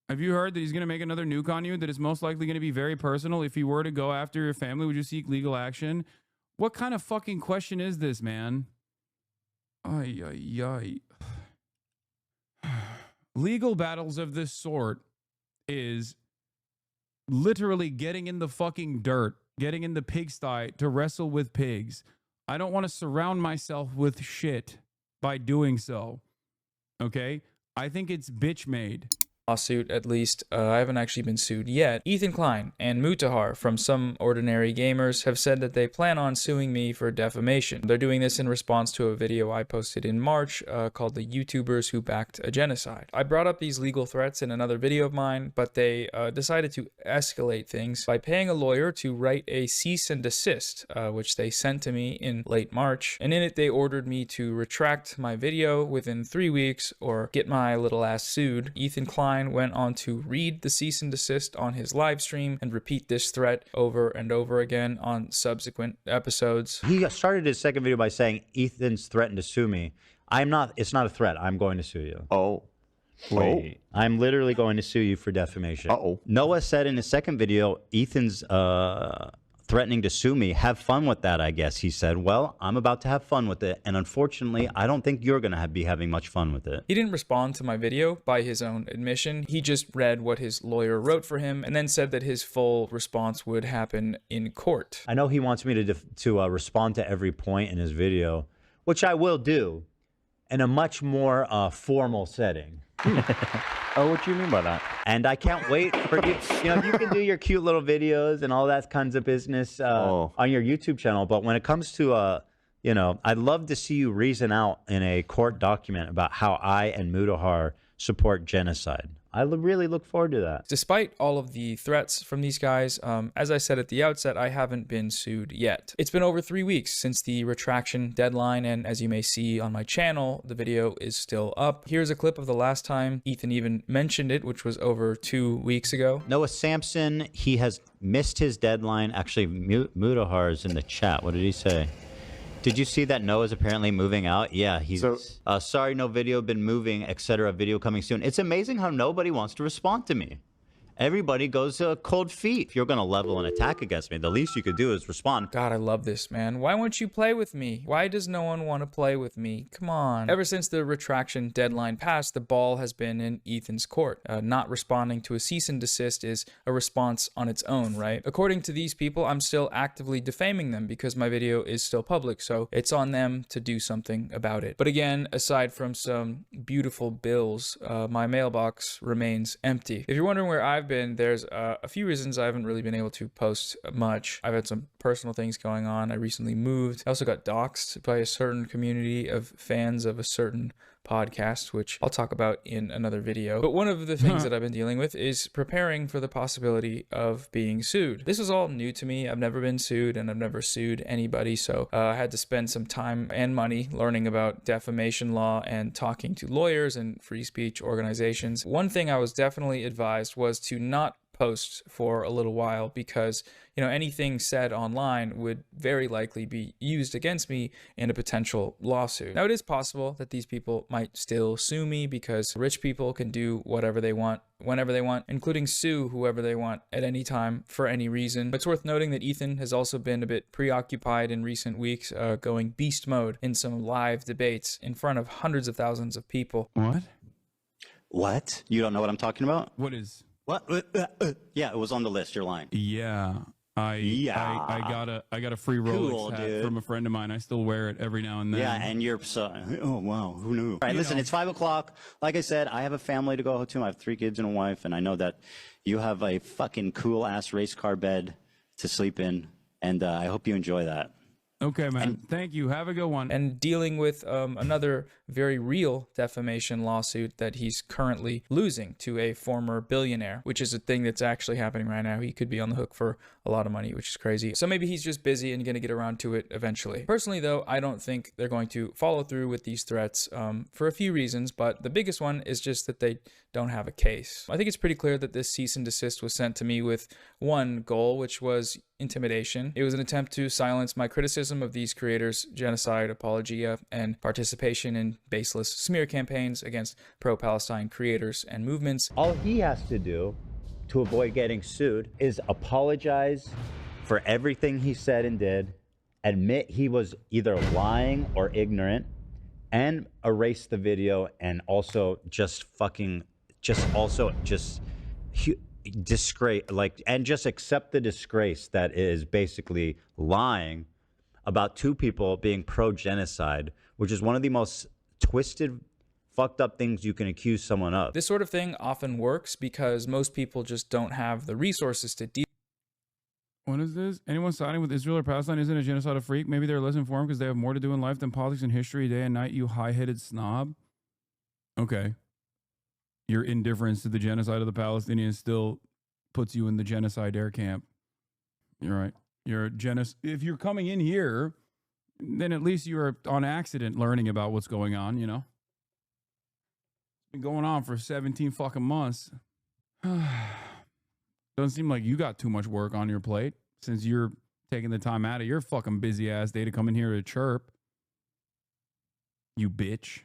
Have you heard that he's going to make another nuke on you that is most likely going to be very personal? If he were to go after your family, would you seek legal action? What kind of fucking question is this, man? Ay, ay, ay. Legal battles of this sort is literally getting in the fucking dirt, getting in the pigsty to wrestle with pigs. I don't want to surround myself with shit by doing so. Okay? I think it's bitch made. Lawsuit, at least. I haven't actually been sued yet. Ethan Klein and Mutahar from Some Ordinary Gamers have said that they plan on suing me for defamation. They're doing this in response to a video I posted in March called The YouTubers Who Backed a Genocide. I brought up these legal threats in another video of mine, but they decided to escalate things by paying a lawyer to write a cease and desist, which they sent to me in late March. And in it, they ordered me to retract my video within 3 weeks or get my little ass sued. Ethan Klein went on to read the cease and desist on his live stream and repeat this threat over and over again on subsequent episodes. He started his second video by saying, Ethan's threatened to sue me. It's not a threat. I'm going to sue you. Oh. Wait. I'm literally going to sue you for defamation. Uh-oh. Noah said in his second video, Ethan's threatening to sue me. Have fun with that, I guess. He said, well, I'm about to have fun with it. And unfortunately, I don't think you're going to be having much fun with it. He didn't respond to my video by his own admission. He just read what his lawyer wrote for him and then said that his full response would happen in court. I know he wants me to respond to every point in his video, which I will do in a much more formal setting. Oh, what do you mean by that? And I can't wait for you. You know, you can do your cute little videos and all that kinds of business on your YouTube channel. But when it comes to, you know, I'd love to see you reason out in a court document about how I and Mutahar support genocide. I really look forward to that. Despite all of the threats from these guys, as I said at the outset, I haven't been sued yet. It's been over 3 weeks since the retraction deadline, and as you may see on my channel, the video is still up. Here's a clip of the last time Ethan even mentioned it, which was over 2 weeks ago. Noah Samsen, he has missed his deadline. Actually, Mutahar is in the chat. What did he say? Did you see that Noah's apparently moving out? Yeah, he's sorry, no video, been moving, etc. Video coming soon. It's amazing how nobody wants to respond to me. Everybody goes cold feet. If you're going to level an attack against me, the least you could do is respond. God, I love this, man. Why won't you play with me? Why does no one want to play with me? Come on. Ever since the retraction deadline passed, the ball has been in Ethan's court. Not responding to a cease and desist is a response on its own, right? According to these people, I'm still actively defaming them because my video is still public, so it's on them to do something about it. But again, aside from some beautiful bills, my mailbox remains empty. If you're wondering where I've been, there's a few reasons I haven't really been able to post much. I've had some personal things going on. I recently moved. I also got doxxed by a certain community of fans of a certain podcast, which I'll talk about in another video. But one of the things that I've been dealing with is preparing for the possibility of being sued. This is all new to me. I've never been sued and I've never sued anybody. So I had to spend some time and money learning about defamation law and talking to lawyers and free speech organizations. One thing I was definitely advised was to not post for a little while because, you know, anything said online would very likely be used against me in a potential lawsuit. Now, it is possible that these people might still sue me because rich people can do whatever they want, whenever they want, including sue whoever they want at any time for any reason. But it's worth noting that Ethan has also been a bit preoccupied in recent weeks, going beast mode in some live debates in front of hundreds of thousands of people. What? What? You don't know what I'm talking about? What is? What? Yeah, it was on the list. You're lying. Yeah. I got a free Rolex hat from a friend of mine. I still wear it every now and then. Yeah, and you're so, oh wow, who knew? All right, listen, it's 5 o'clock. Like I said, I have a family to go to. I have 3 kids and a wife, and I know that you have a fucking cool ass race car bed to sleep in, and I hope you enjoy that. Okay, man. Thank you. Have a good one. And dealing with another very real defamation lawsuit that he's currently losing to a former billionaire, which is a thing that's actually happening right now. He could be on the hook for a lot of money, which is crazy. So maybe he's just busy and going to get around to it eventually. Personally, though, I don't think they're going to follow through with these threats for a few reasons, but the biggest one is just that they don't have a case. I think it's pretty clear that this cease and desist was sent to me with one goal, which was intimidation. It was an attempt to silence my criticism of these creators' genocide, apologia, and participation in baseless smear campaigns against pro-Palestine creators and movements. All he has to do to avoid getting sued is apologize for everything he said and did, admit he was either lying or ignorant, and erase the video, and also disgrace, like, and just accept the disgrace that is basically lying about two people being pro-genocide, which is one of the most twisted, fucked up things you can accuse someone of. This sort of thing often works because most people just don't have the resources to deal. What is this? Anyone siding with Israel or Palestine isn't a genocidal freak. Maybe they're less informed because they have more to do in life than politics and history day and night, you high-headed snob. Okay. Your indifference to the genocide of the Palestinians still puts you in the genocide air camp. You're right. If you're coming in here, then at least you're on accident learning about what's going on, you know? It's been going on for 17 fucking months. Doesn't seem like you got too much work on your plate since you're taking the time out of your fucking busy ass day to come in here to chirp. You bitch.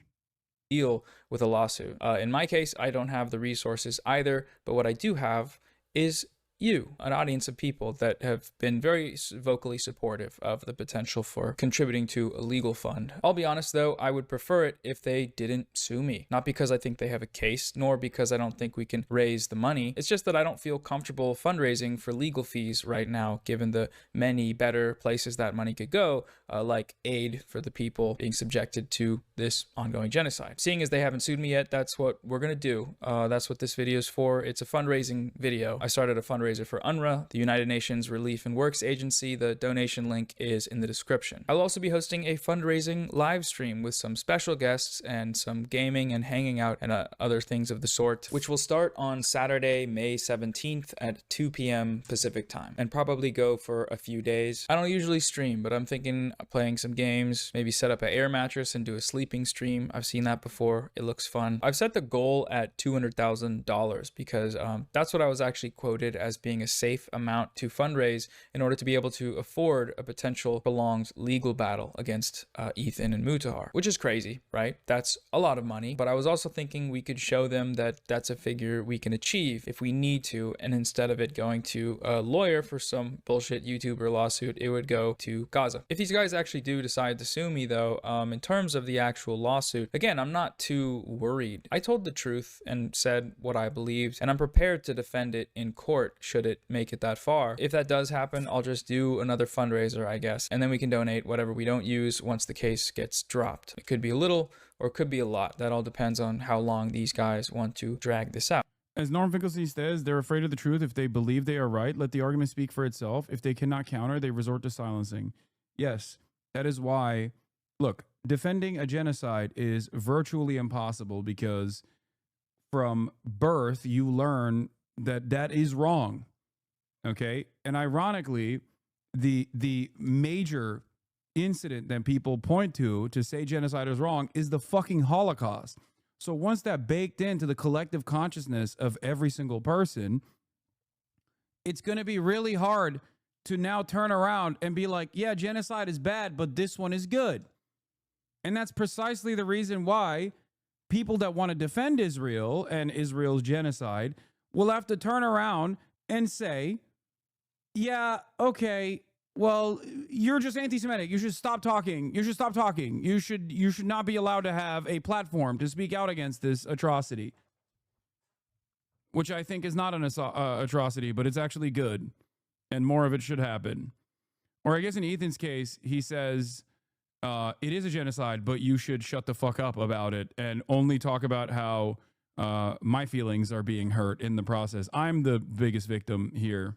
Deal with a lawsuit. In my case, I don't have the resources either, but what I do have is you, an audience of people that have been very vocally supportive of the potential for contributing to a legal fund. I'll be honest though, I would prefer it if they didn't sue me. Not because I think they have a case, nor because I don't think we can raise the money. It's just that I don't feel comfortable fundraising for legal fees right now, given the many better places that money could go, like aid for the people being subjected to this ongoing genocide. Seeing as they haven't sued me yet, that's what we're gonna do. That's what this video is for. It's a fundraising video. I started a fundraiser for UNRWA, the United Nations Relief and Works Agency. The donation link is in the description. I'll also be hosting a fundraising live stream with some special guests and some gaming and hanging out and other things of the sort, which will start on Saturday, May 17th at 2 p.m. Pacific time and probably go for a few days. I don't usually stream, but I'm thinking playing some games, maybe set up an air mattress and do a sleeping stream. I've seen that before. It looks fun. I've set the goal at $200,000 because that's what I was actually quoted as being a safe amount to fundraise in order to be able to afford a potential prolonged legal battle against Ethan and Mutahar, which is crazy, right? That's a lot of money, but I was also thinking we could show them that that's a figure we can achieve if we need to, and instead of it going to a lawyer for some bullshit YouTuber lawsuit, it would go to Gaza. If these guys actually do decide to sue me though, in terms of the actual lawsuit, again, I'm not too worried. I told the truth and said what I believed, and I'm prepared to defend it in court should it make it that far. If that does happen, I'll just do another fundraiser, I guess, and then we can donate whatever we don't use once the case gets dropped. It could be a little or it could be a lot. That all depends on how long these guys want to drag this out. As Norm Finkelstein says, they're afraid of the truth. If they believe they are right, let the argument speak for itself. If they cannot counter, they resort to silencing. Yes, that is why, look, defending a genocide is virtually impossible because from birth, you learn that that is wrong. Okay. And ironically, the major incident that people point to say genocide is wrong is the fucking Holocaust. So once that baked into the collective consciousness of every single person, it's going to be really hard to now turn around and be like, yeah, genocide is bad, but this one is good. And that's precisely the reason why people that want to defend Israel and Israel's genocide will have to turn around and say, yeah, okay, well, you're just anti-Semitic. You should stop talking. You should stop talking. You should not be allowed to have a platform to speak out against this atrocity, which I think is not an atrocity, but it's actually good, and more of it should happen. Or I guess in Ethan's case, he says it is a genocide, but you should shut the fuck up about it and only talk about how my feelings are being hurt in the process. I'm the biggest victim here.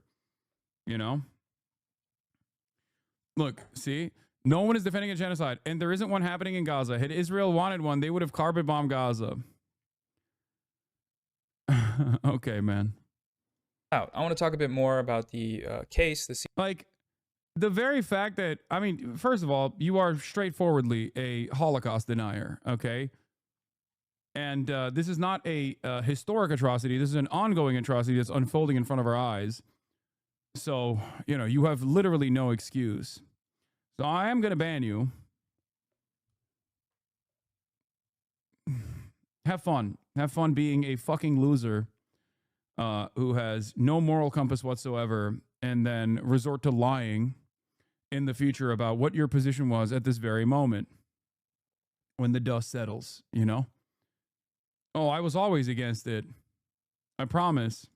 You know, look, see, no one is defending a genocide, and there isn't one happening in Gaza. Had Israel wanted one, they would have carpet bombed Gaza. Okay, man. I want to talk a bit more about the case. Like the very fact that, I mean, first of all, you are straightforwardly a Holocaust denier. Okay. And this is not a historic atrocity. This is an ongoing atrocity that's unfolding in front of our eyes. So, you know, you have literally no excuse. So I am going to ban you. Have fun. Have fun being a fucking loser who has no moral compass whatsoever and then resort to lying in the future about what your position was at this very moment when the dust settles, you know? Oh, I was always against it. I promise.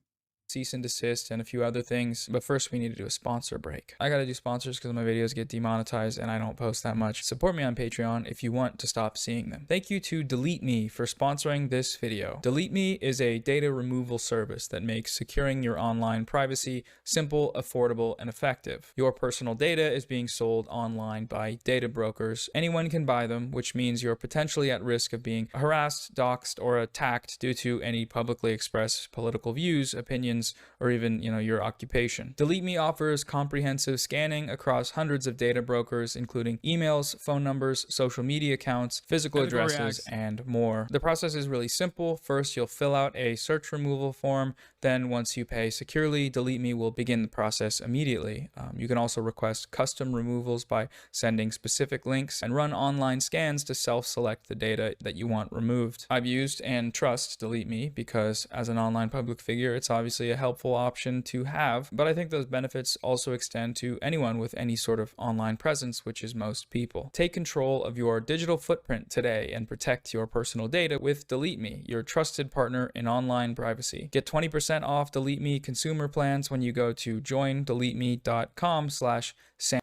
Cease and desist and a few other things, but first we need to do a sponsor break. I gotta do sponsors because my videos get demonetized and I don't post that much. Support me on Patreon if you want to stop seeing them. Thank you to Delete Me for sponsoring this video. Delete Me is a data removal service that makes securing your online privacy simple, affordable, and effective. Your personal data is being sold online by data brokers. Anyone can buy them, which means you're potentially at risk of being harassed, doxxed, or attacked due to any publicly expressed political views, opinions, or even, your occupation. Delete Me offers comprehensive scanning across hundreds of data brokers, including emails, phone numbers, social media accounts, physical addresses, and more. The process is really simple. First, you'll fill out a search removal form. Then once you pay securely, Delete Me will begin the process immediately. You can also request custom removals by sending specific links and run online scans to self-select the data that you want removed. I've used and trust Delete Me because as an online public figure, it's obviously a helpful option to have, but I think those benefits also extend to anyone with any sort of online presence, which is most people. Take control of your digital footprint today and protect your personal data with Delete Me, your trusted partner in online privacy. Get 20% off Delete Me consumer plans when you go to joindeleteme.com/sam.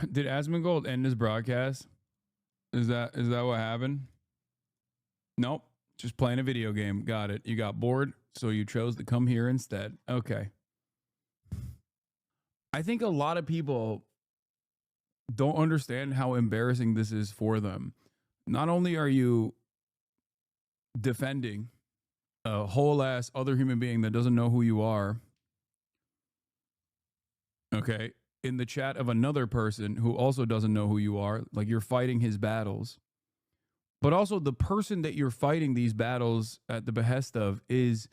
Did Asmongold end his broadcast? Is that what happened? Nope. Just playing a video game. Got it. You got bored, so you chose to come here instead. Okay. I think a lot of people don't understand how embarrassing this is for them. Not only are you defending a whole ass other human being that doesn't know who you are, okay, in the chat of another person who also doesn't know who you are, like you're fighting his battles. But also the person that you're fighting these battles at the behest of is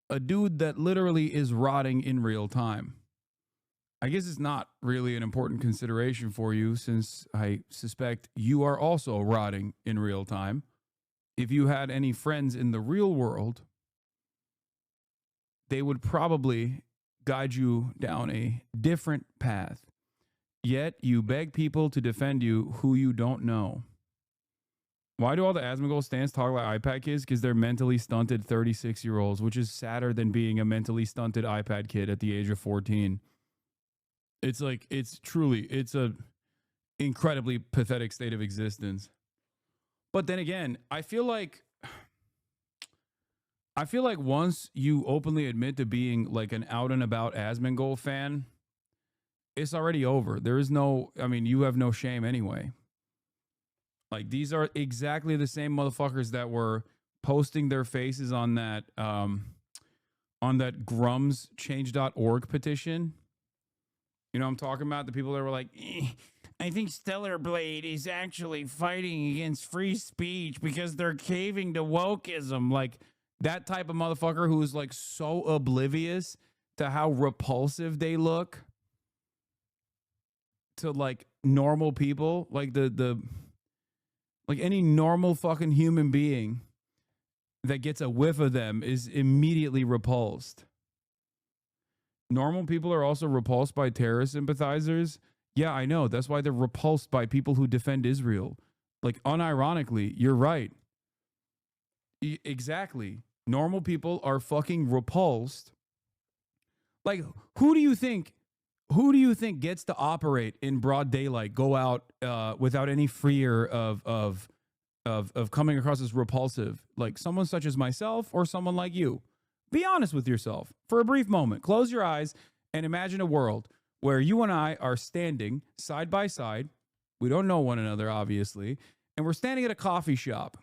a dude that literally is rotting in real time. I guess it's not really an important consideration for you since I suspect you are also rotting in real time. If you had any friends in the real world, they would probably guide you down a different path. Yet you beg people to defend you who you don't know. Why do all the Asmongold stands talk like iPad kids? Because they're mentally stunted 36-year-olds, which is sadder than being a mentally stunted iPad kid at the age of 14. It's like, it's a incredibly pathetic state of existence. But then again, I feel like once you openly admit to being like an out and about Asmongold fan, it's already over. There is you have no shame anyway. Like, these are exactly the same motherfuckers that were posting their faces on that grumschange.org petition. You know what I'm talking about? The people that were like, I think Stellar Blade is actually fighting against free speech because they're caving to wokeism. Like, that type of motherfucker who is like so oblivious to how repulsive they look to like normal people, like like any normal fucking human being that gets a whiff of them is immediately repulsed. Normal people are also repulsed by terrorist sympathizers. Yeah, I know. That's why they're repulsed by people who defend Israel. Like, unironically, you're right. Exactly. Normal people are fucking repulsed. Like, who do you think gets to operate in broad daylight, go out without any fear of coming across as repulsive? Like someone such as myself or someone like you? Be honest with yourself for a brief moment. Close your eyes and imagine a world where you and I are standing side by side. We don't know one another, obviously, and we're standing at a coffee shop.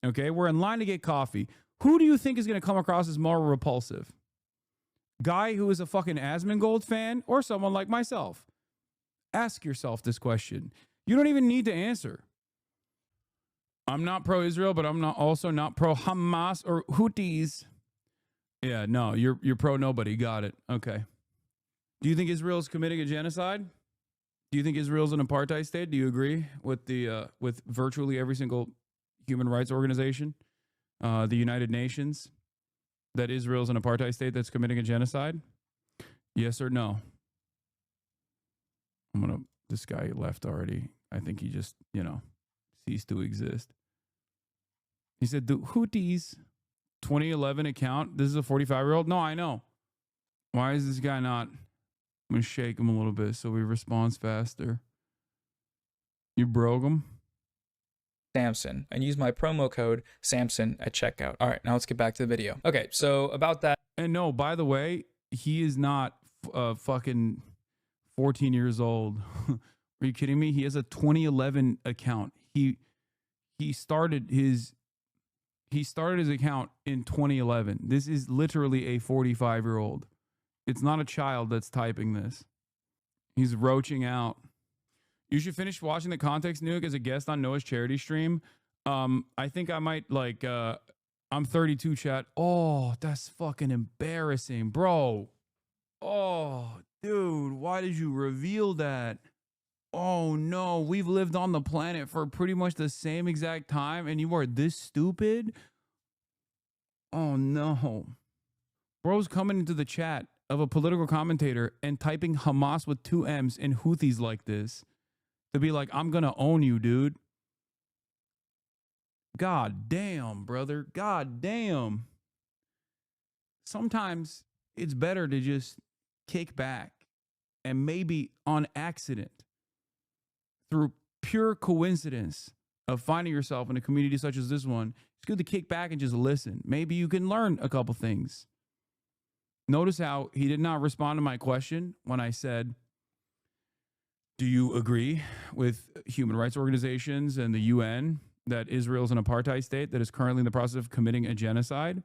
Okay, we're in line to get coffee. Who do you think is going to come across as more repulsive? Guy who is a fucking Asmongold fan or someone like myself? Ask yourself this question. You don't even need to answer. I'm not pro-Israel, but I'm also not pro-Hamas or Houthis. Yeah, no, you're pro-nobody. Got it. Okay. Do you think Israel's committing a genocide? Do you think Israel's an apartheid state? Do you agree with the with virtually every single human rights organization, the United Nations, that Israel's an apartheid state that's committing a genocide? Yes or no? This guy left already. I think he just, ceased to exist. He said, the Houthis 2011 account. This is a 45-year-old. No, I know. Why is this guy not? I'm going to shake him a little bit so he responds faster. You broke him? Samsen, and use my promo code Samsen at checkout. All right, now let's get back to the video. Okay, so about that. And no, by the way, he is not fucking 14 years old. Are you kidding me? He has a 2011 account. He started his account in 2011. This is literally a 45-year-old. It's not a child that's typing this. He's roaching out. You should finish watching the Context Nuke as a guest on Noah's charity stream. I think I might I'm 32 chat. Oh, that's fucking embarrassing, bro. Oh, dude, why did you reveal that? Oh no, we've lived on the planet for pretty much the same exact time and you are this stupid? Oh no. Bro's coming into the chat of a political commentator and typing Hamas with 2 M's and Houthis like this to be like, I'm gonna own you, dude. God damn, brother. God damn. Sometimes it's better to just kick back and maybe on accident, through pure coincidence of finding yourself in a community such as this one, it's good to kick back and just listen. Maybe you can learn a couple things. Notice how he did not respond to my question when I said, do you agree with human rights organizations and the UN that Israel is an apartheid state that is currently in the process of committing a genocide?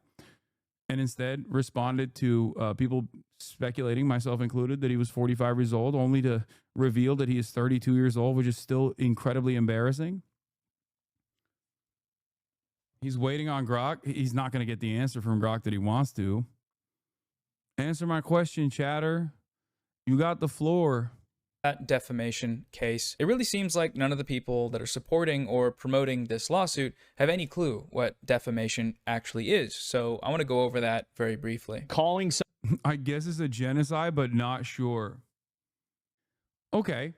And instead responded to people speculating, myself included, that he was 45 years old, only to reveal that he is 32 years old, which is still incredibly embarrassing. He's waiting on Grok. He's not going to get the answer from Grok that he wants to. Answer my question, chatter. You got the floor. That defamation case, it really seems like none of the people that are supporting or promoting this lawsuit have any clue what defamation actually is. So I want to go over that very briefly. Calling I guess it's a genocide, but not sure. Okay.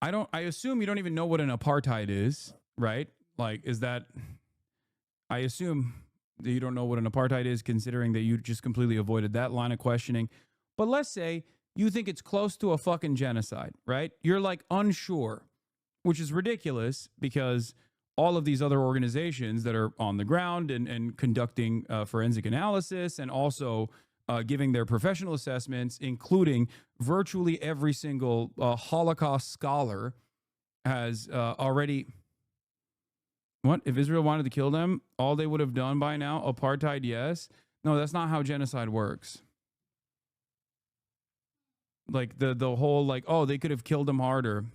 I assume you don't even know what an apartheid is, right? Like, is that, I assume that you don't know what an apartheid is, considering that you just completely avoided that line of questioning. But let's say you think it's close to a fucking genocide, right? You're like unsure, which is ridiculous because all of these other organizations that are on the ground and conducting forensic analysis and also giving their professional assessments, including virtually every single Holocaust scholar has already... What? If Israel wanted to kill them, all they would have done by now, apartheid, yes. No, that's not how genocide works. Like the whole like, oh, they could have killed them harder,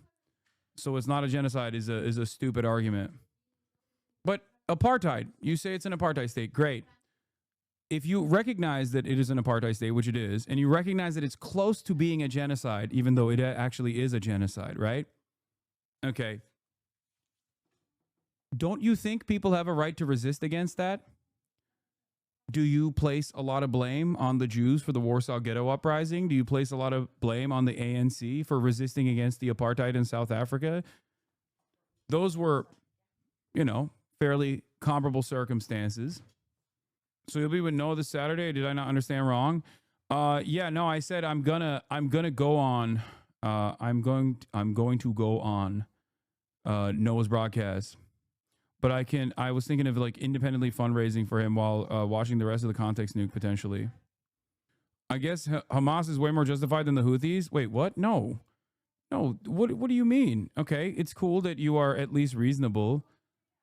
so it's not a genocide is a stupid argument. But apartheid, you say it's an apartheid state, great. If you recognize that it is an apartheid state, which it is, and you recognize that it's close to being a genocide, even though it actually is a genocide, right? Okay. Don't you think people have a right to resist against that? Do you place a lot of blame on the Jews for the Warsaw Ghetto Uprising? Do you place a lot of blame on the ANC for resisting against the apartheid in South Africa? Those were, fairly comparable circumstances. So you'll be with Noah this Saturday. Did I not understand wrong? Yeah, no, I said I'm gonna go on. I'm going to go on Noah's broadcast. But I was thinking of like independently fundraising for him while watching the rest of the Context Nuke potentially. I guess Hamas is way more justified than the Houthis. Wait, what? No. What do you mean? Okay, it's cool that you are at least reasonable.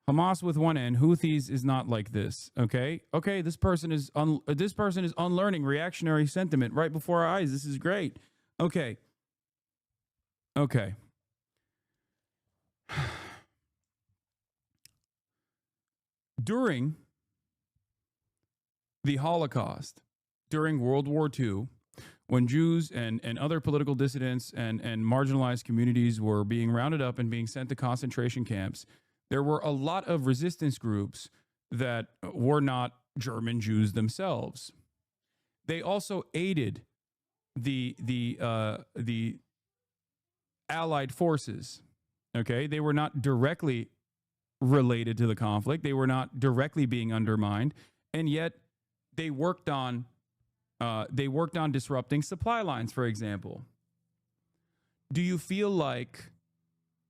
Hamas with one N, Houthis is not like this. Okay, this person is unlearning reactionary sentiment right before our eyes. This is great. Okay. During the Holocaust, during World War II, when Jews and other political dissidents and marginalized communities were being rounded up and being sent to concentration camps, there were a lot of resistance groups that were not German Jews themselves. They also aided the Allied forces. Okay, they were not directly related to the conflict. They were not directly being undermined, and yet they worked on disrupting supply lines, for example. Do you feel like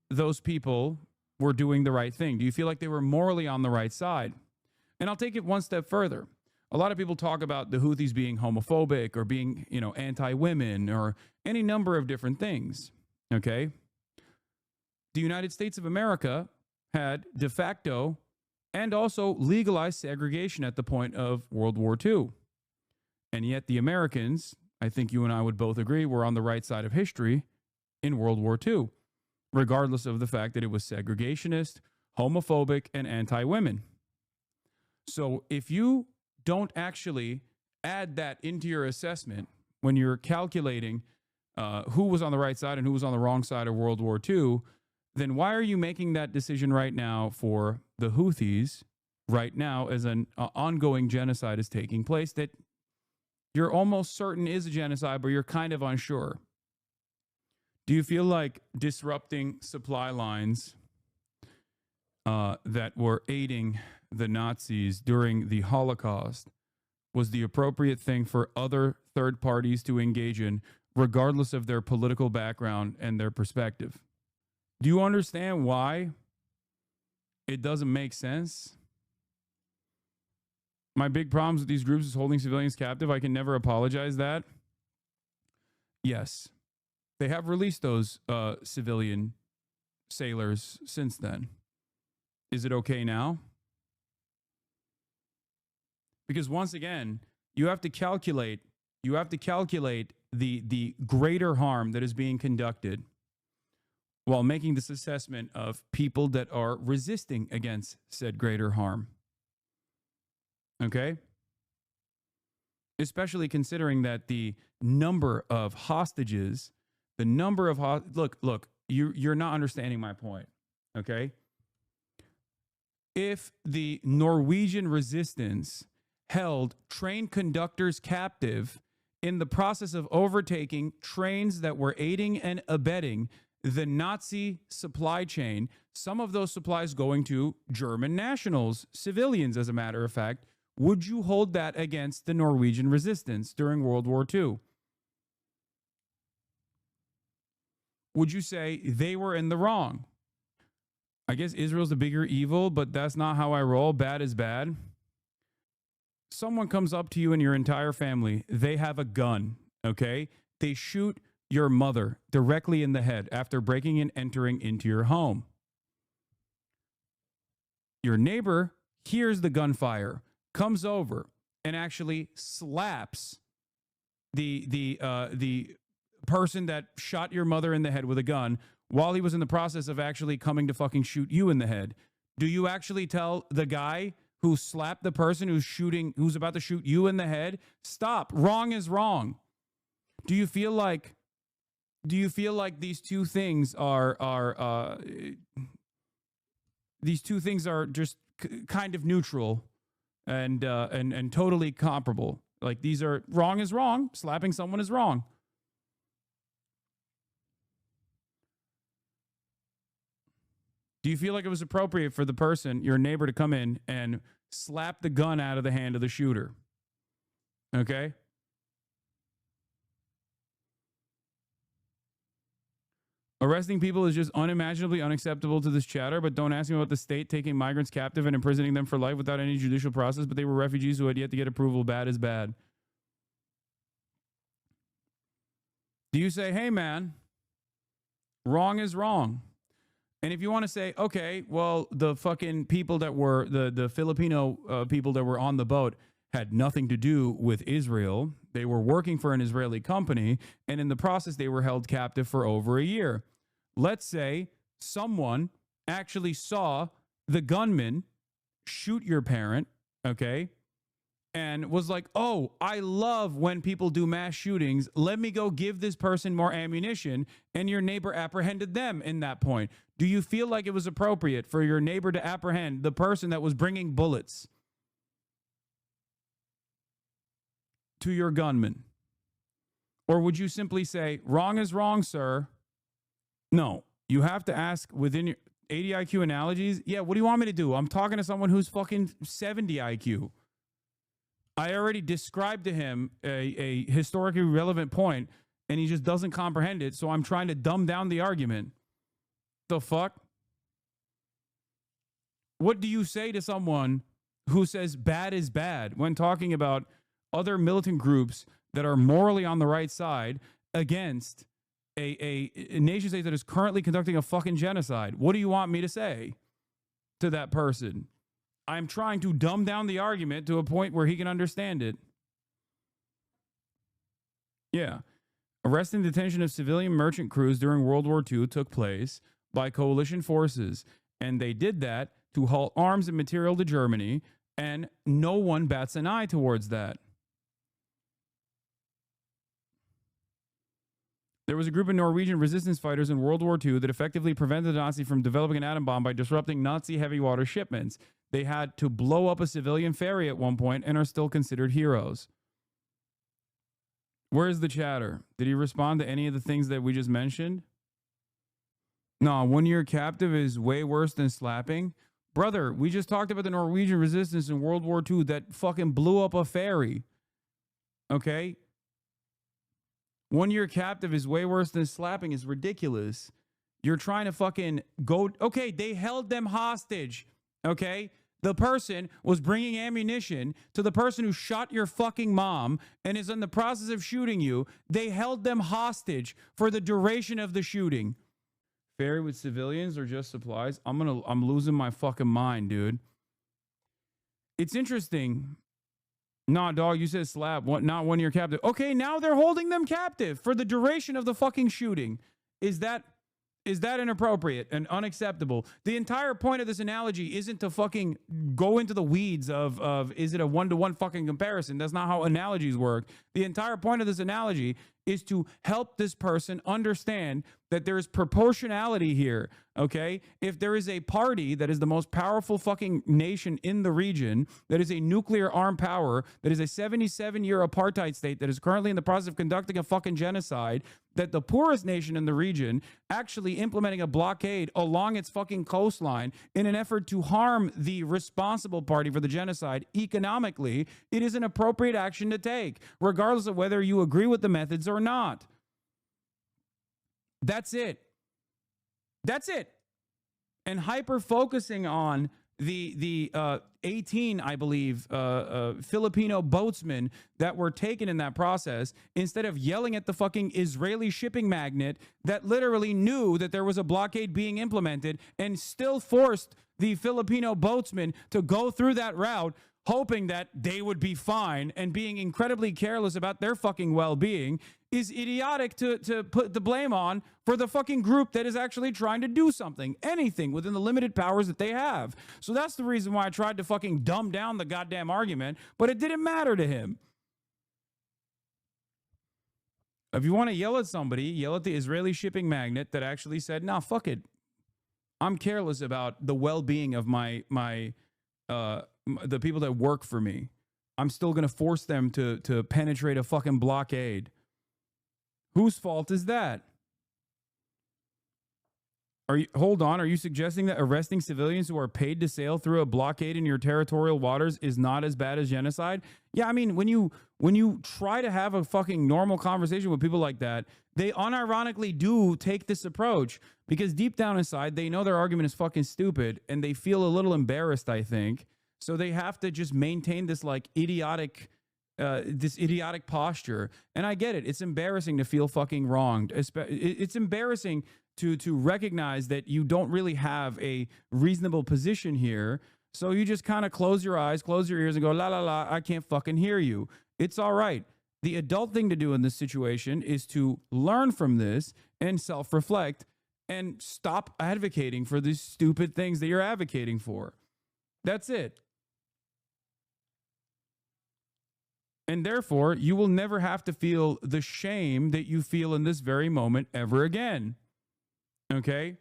those people were doing the right thing? Do you feel like they were morally on the right side? And I'll take it one step further. A lot of people talk about the Houthis being homophobic or being, anti-women or any number of different things. Okay? The United States of America had de facto and also legalized segregation at the point of World War II. And yet the Americans, I think you and I would both agree, were on the right side of history in World War II, regardless of the fact that it was segregationist, homophobic, and anti-women. So if you don't actually add that into your assessment when you're calculating who was on the right side and who was on the wrong side of World War II, then why are you making that decision right now for the Houthis right now as an ongoing genocide is taking place that you're almost certain is a genocide, but you're kind of unsure? Do you feel like disrupting supply lines that were aiding the Nazis during the Holocaust was the appropriate thing for other third parties to engage in, regardless of their political background and their perspective? Do you understand why it doesn't make sense? My big problems with these groups is holding civilians captive. I can never apologize that. Yes, they have released those civilian sailors since then. Is it okay now? Because once again, you have to calculate the greater harm that is being conducted while making this assessment of people that are resisting against said greater harm. Okay? Especially considering that the number of hostages, look, you're not understanding my point. Okay? If the Norwegian resistance held train conductors captive in the process of overtaking trains that were aiding and abetting the Nazi supply chain, some of those supplies going to German nationals, civilians, as a matter of fact, would you hold that against the Norwegian resistance during World War II? Would you say they were in the wrong? I guess Israel's the bigger evil, but that's not how I roll. Bad is bad. Someone comes up to you and your entire family, they have a gun, okay? They shoot your mother directly in the head after breaking and entering into your home. Your neighbor hears the gunfire, comes over, and actually slaps the person that shot your mother in the head with a gun while he was in the process of actually coming to fucking shoot you in the head. Do you actually tell the guy who slapped the person who's about to shoot you in the head, stop, wrong is wrong? Do you feel like these two things are just kind of neutral and totally comparable? Like, these are wrong is wrong, slapping someone is wrong. Do you feel like it was appropriate for the person, your neighbor, to come in and slap the gun out of the hand of the shooter? Okay? Arresting people is just unimaginably unacceptable to this chatter, but don't ask me about the state taking migrants captive and imprisoning them for life without any judicial process, but they were refugees who had yet to get approval. Bad is bad. Do you say, hey, man, wrong is wrong? And if you want to say, okay, well, the fucking people that were, the Filipino people that were on the boat had nothing to do with Israel. They were working for an Israeli company, and in the process, they were held captive for over a year. Let's say someone actually saw the gunman shoot your parent, okay, and was like, oh, I love when people do mass shootings. Let me go give this person more ammunition, and your neighbor apprehended them in that point. Do you feel like it was appropriate for your neighbor to apprehend the person that was bringing bullets to your gunman? Or would you simply say, wrong is wrong, sir? No, you have to ask within your 80 IQ analogies. Yeah, what do you want me to do? I'm talking to someone who's fucking 70 IQ. I already described to him a historically relevant point, and he just doesn't comprehend it, so I'm trying to dumb down the argument. The fuck? What do you say to someone who says bad is bad when talking about other militant groups that are morally on the right side against a nation state that is currently conducting a fucking genocide? What do you want me to say to that person? I'm trying to dumb down the argument to a point where he can understand it. Yeah. Arrest and detention of civilian merchant crews during World War II took place by coalition forces, and they did that to halt arms and material to Germany, and no one bats an eye towards that. There was a group of Norwegian resistance fighters in World War II that effectively prevented the Nazis from developing an atom bomb by disrupting Nazi heavy water shipments. They had to blow up a civilian ferry at one point and are still considered heroes. Where's the chatter? Did he respond to any of the things that we just mentioned? No, 1 year captive is way worse than slapping. Brother, we just talked about the Norwegian resistance in World War II that fucking blew up a ferry. Okay? 1 year captive is way worse than slapping is ridiculous. You're trying to fucking go. Okay, they held them hostage. Okay? The person was bringing ammunition to the person who shot your fucking mom and is in the process of shooting you. They held them hostage for the duration of the shooting. Ferry with civilians or just supplies? I'm losing my fucking mind, dude. It's interesting. Nah, dog, you said slap. What? Not 1 year captive. Okay, now they're holding them captive for the duration of the fucking shooting. Is that inappropriate and unacceptable? The entire point of this analogy isn't to fucking go into the weeds of is it a one-to-one fucking comparison? That's not how analogies work. The entire point of this analogy is to help this person understand that there is proportionality here, okay? If there is a party that is the most powerful fucking nation in the region, that is a nuclear armed power, that is a 77-year apartheid state that is currently in the process of conducting a fucking genocide, that the poorest nation in the region actually implementing a blockade along its fucking coastline in an effort to harm the responsible party for the genocide economically, it is an appropriate action to take, regardless of whether you agree with the methods or not. That's it. That's it. And hyper focusing on the 18, I believe, Filipino boatsmen that were taken in that process, instead of yelling at the fucking Israeli shipping magnate that literally knew that there was a blockade being implemented and still forced the Filipino boatsmen to go through that route, hoping that they would be fine and being incredibly careless about their fucking well-being, is idiotic to put the blame on for the fucking group that is actually trying to do something, anything within the limited powers that they have. So that's the reason why I tried to fucking dumb down the goddamn argument, but it didn't matter to him. If you want to yell at somebody, yell at the Israeli shipping magnate that actually said, nah, fuck it. I'm careless about the well-being of the people that work for me. I'm still going to force them to penetrate a fucking blockade. Whose fault is that? Hold on, are you suggesting that arresting civilians who are paid to sail through a blockade in your territorial waters is not as bad as genocide? Yeah, I mean, when you try to have a fucking normal conversation with people like that, they unironically do take this approach because deep down inside, they know their argument is fucking stupid and they feel a little embarrassed, I think. So they have to just maintain this like idiotic posture. And I get it. It's embarrassing to feel fucking wronged. It's embarrassing to recognize that you don't really have a reasonable position here. So you just kind of close your eyes, close your ears and go, la, la, la, I can't fucking hear you. It's all right. The adult thing to do in this situation is to learn from this and self-reflect and stop advocating for these stupid things that you're advocating for. That's it. And therefore, you will never have to feel the shame that you feel in this very moment ever again. Okay?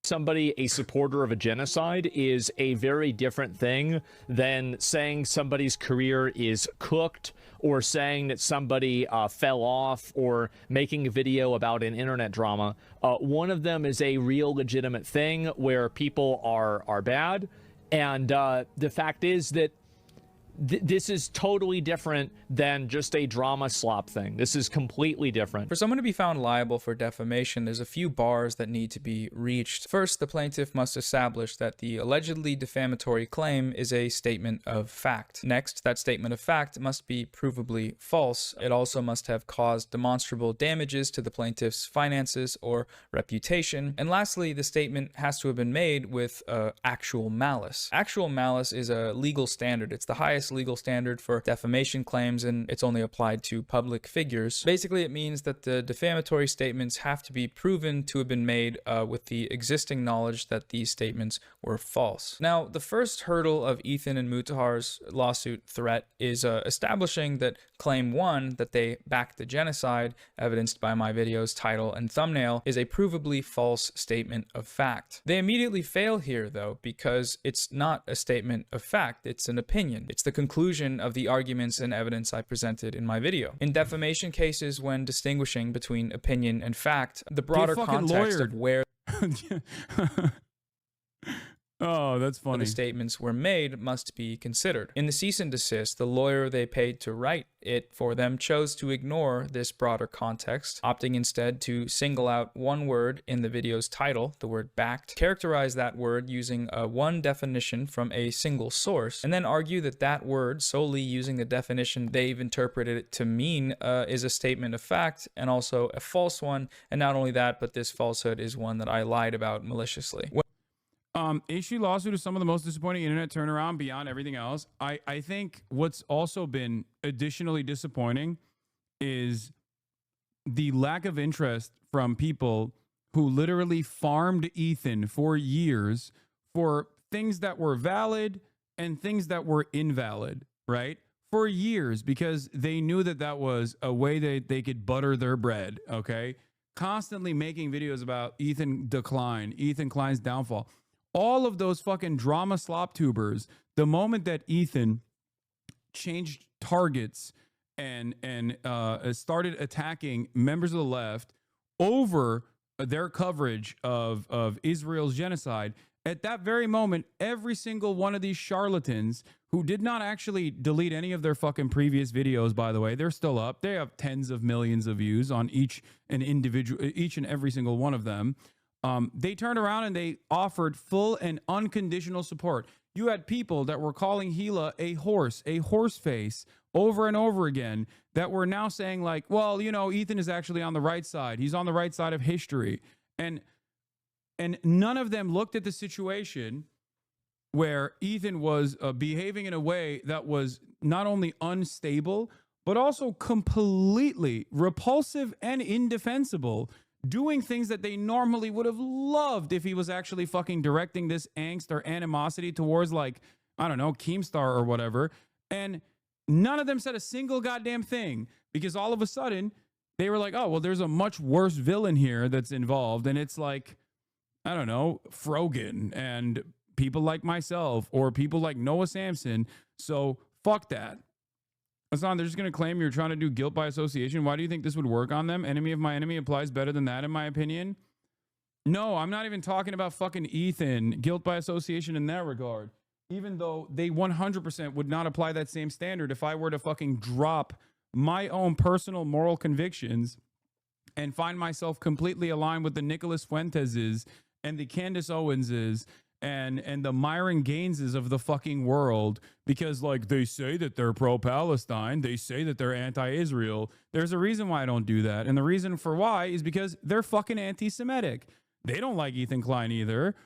Somebody a supporter of a genocide is a very different thing than saying somebody's career is cooked, or saying that somebody fell off, or making a video about an internet drama. One of them is a real legitimate thing where people are bad, and the fact is that this is totally different than just a drama slop thing. This is completely different. For someone to be found liable for defamation, there's a few bars that need to be reached. First, the plaintiff must establish that the allegedly defamatory claim is a statement of fact. Next, that statement of fact must be provably false. It also must have caused demonstrable damages to the plaintiff's finances or reputation. And lastly, the statement has to have been made with actual malice. Actual malice is a legal standard. It's the highest legal standard for defamation claims, and it's only applied to public figures. Basically, it means that the defamatory statements have to be proven to have been made with the existing knowledge that these statements were false. Now, the first hurdle of Ethan and Mutahar's lawsuit threat is establishing that claim 1, that they backed the genocide, evidenced by my video's title and thumbnail, is a provably false statement of fact. They immediately fail here, though, because it's not a statement of fact, it's an opinion. It's the conclusion of the arguments and evidence I presented in my video. In defamation cases, when distinguishing between opinion and fact, the broader context of where oh, that's funny. the statements were made must be considered. In the cease and desist, the lawyer they paid to write it for them chose to ignore this broader context, opting instead to single out one word in the video's title, the word backed, characterize that word using one definition from a single source, and then argue that that word, solely using the definition they've interpreted it to mean, is a statement of fact and also a false one. And not only that, but this falsehood is one that I lied about maliciously. Issue lawsuit is some of the most disappointing internet turnaround beyond everything else. I think what's also been additionally disappointing is the lack of interest from people who literally farmed Ethan for years for things that were valid and things that were invalid, right? For years, because they knew that that was a way that they could butter their bread, okay? Constantly making videos about Ethan decline, Ethan Klein's downfall. All of those fucking drama slop tubers, the moment that Ethan changed targets and started attacking members of the left over their coverage of Israel's genocide, at that very moment, every single one of these charlatans who did not actually delete any of their fucking previous videos, by the way, they're still up. They have tens of millions of views on each and every single one of them. They turned around and they offered full and unconditional support. You had people that were calling Gila a horse face over and over again that were now saying like, well, you know, Ethan is actually on the right side. He's on the right side of history. And none of them looked at the situation where Ethan was behaving in a way that was not only unstable, but also completely repulsive and indefensible, doing things that they normally would have loved if he was actually fucking directing this angst or animosity towards, like, I don't know, Keemstar or whatever. And none of them said a single goddamn thing, because all of a sudden they were like, oh, well, there's a much worse villain here that's involved. And it's like, I don't know, Frogan and people like myself or people like Noah Samsen. So fuck that. Hasan, they're just going to claim you're trying to do guilt by association. Why do you think this would work on them? Enemy of my enemy applies better than that, in my opinion. No, I'm not even talking about fucking Ethan. Guilt by association in that regard. Even though they 100% would not apply that same standard if I were to fucking drop my own personal moral convictions and find myself completely aligned with the Nicholas Fuenteses and the Candace Owenses and the Myron Gaineses of the fucking world, because like they say that they're pro-Palestine, they say that they're anti-Israel. There's a reason why I don't do that. And the reason for why is because they're fucking anti-Semitic. They don't like Ethan Klein either,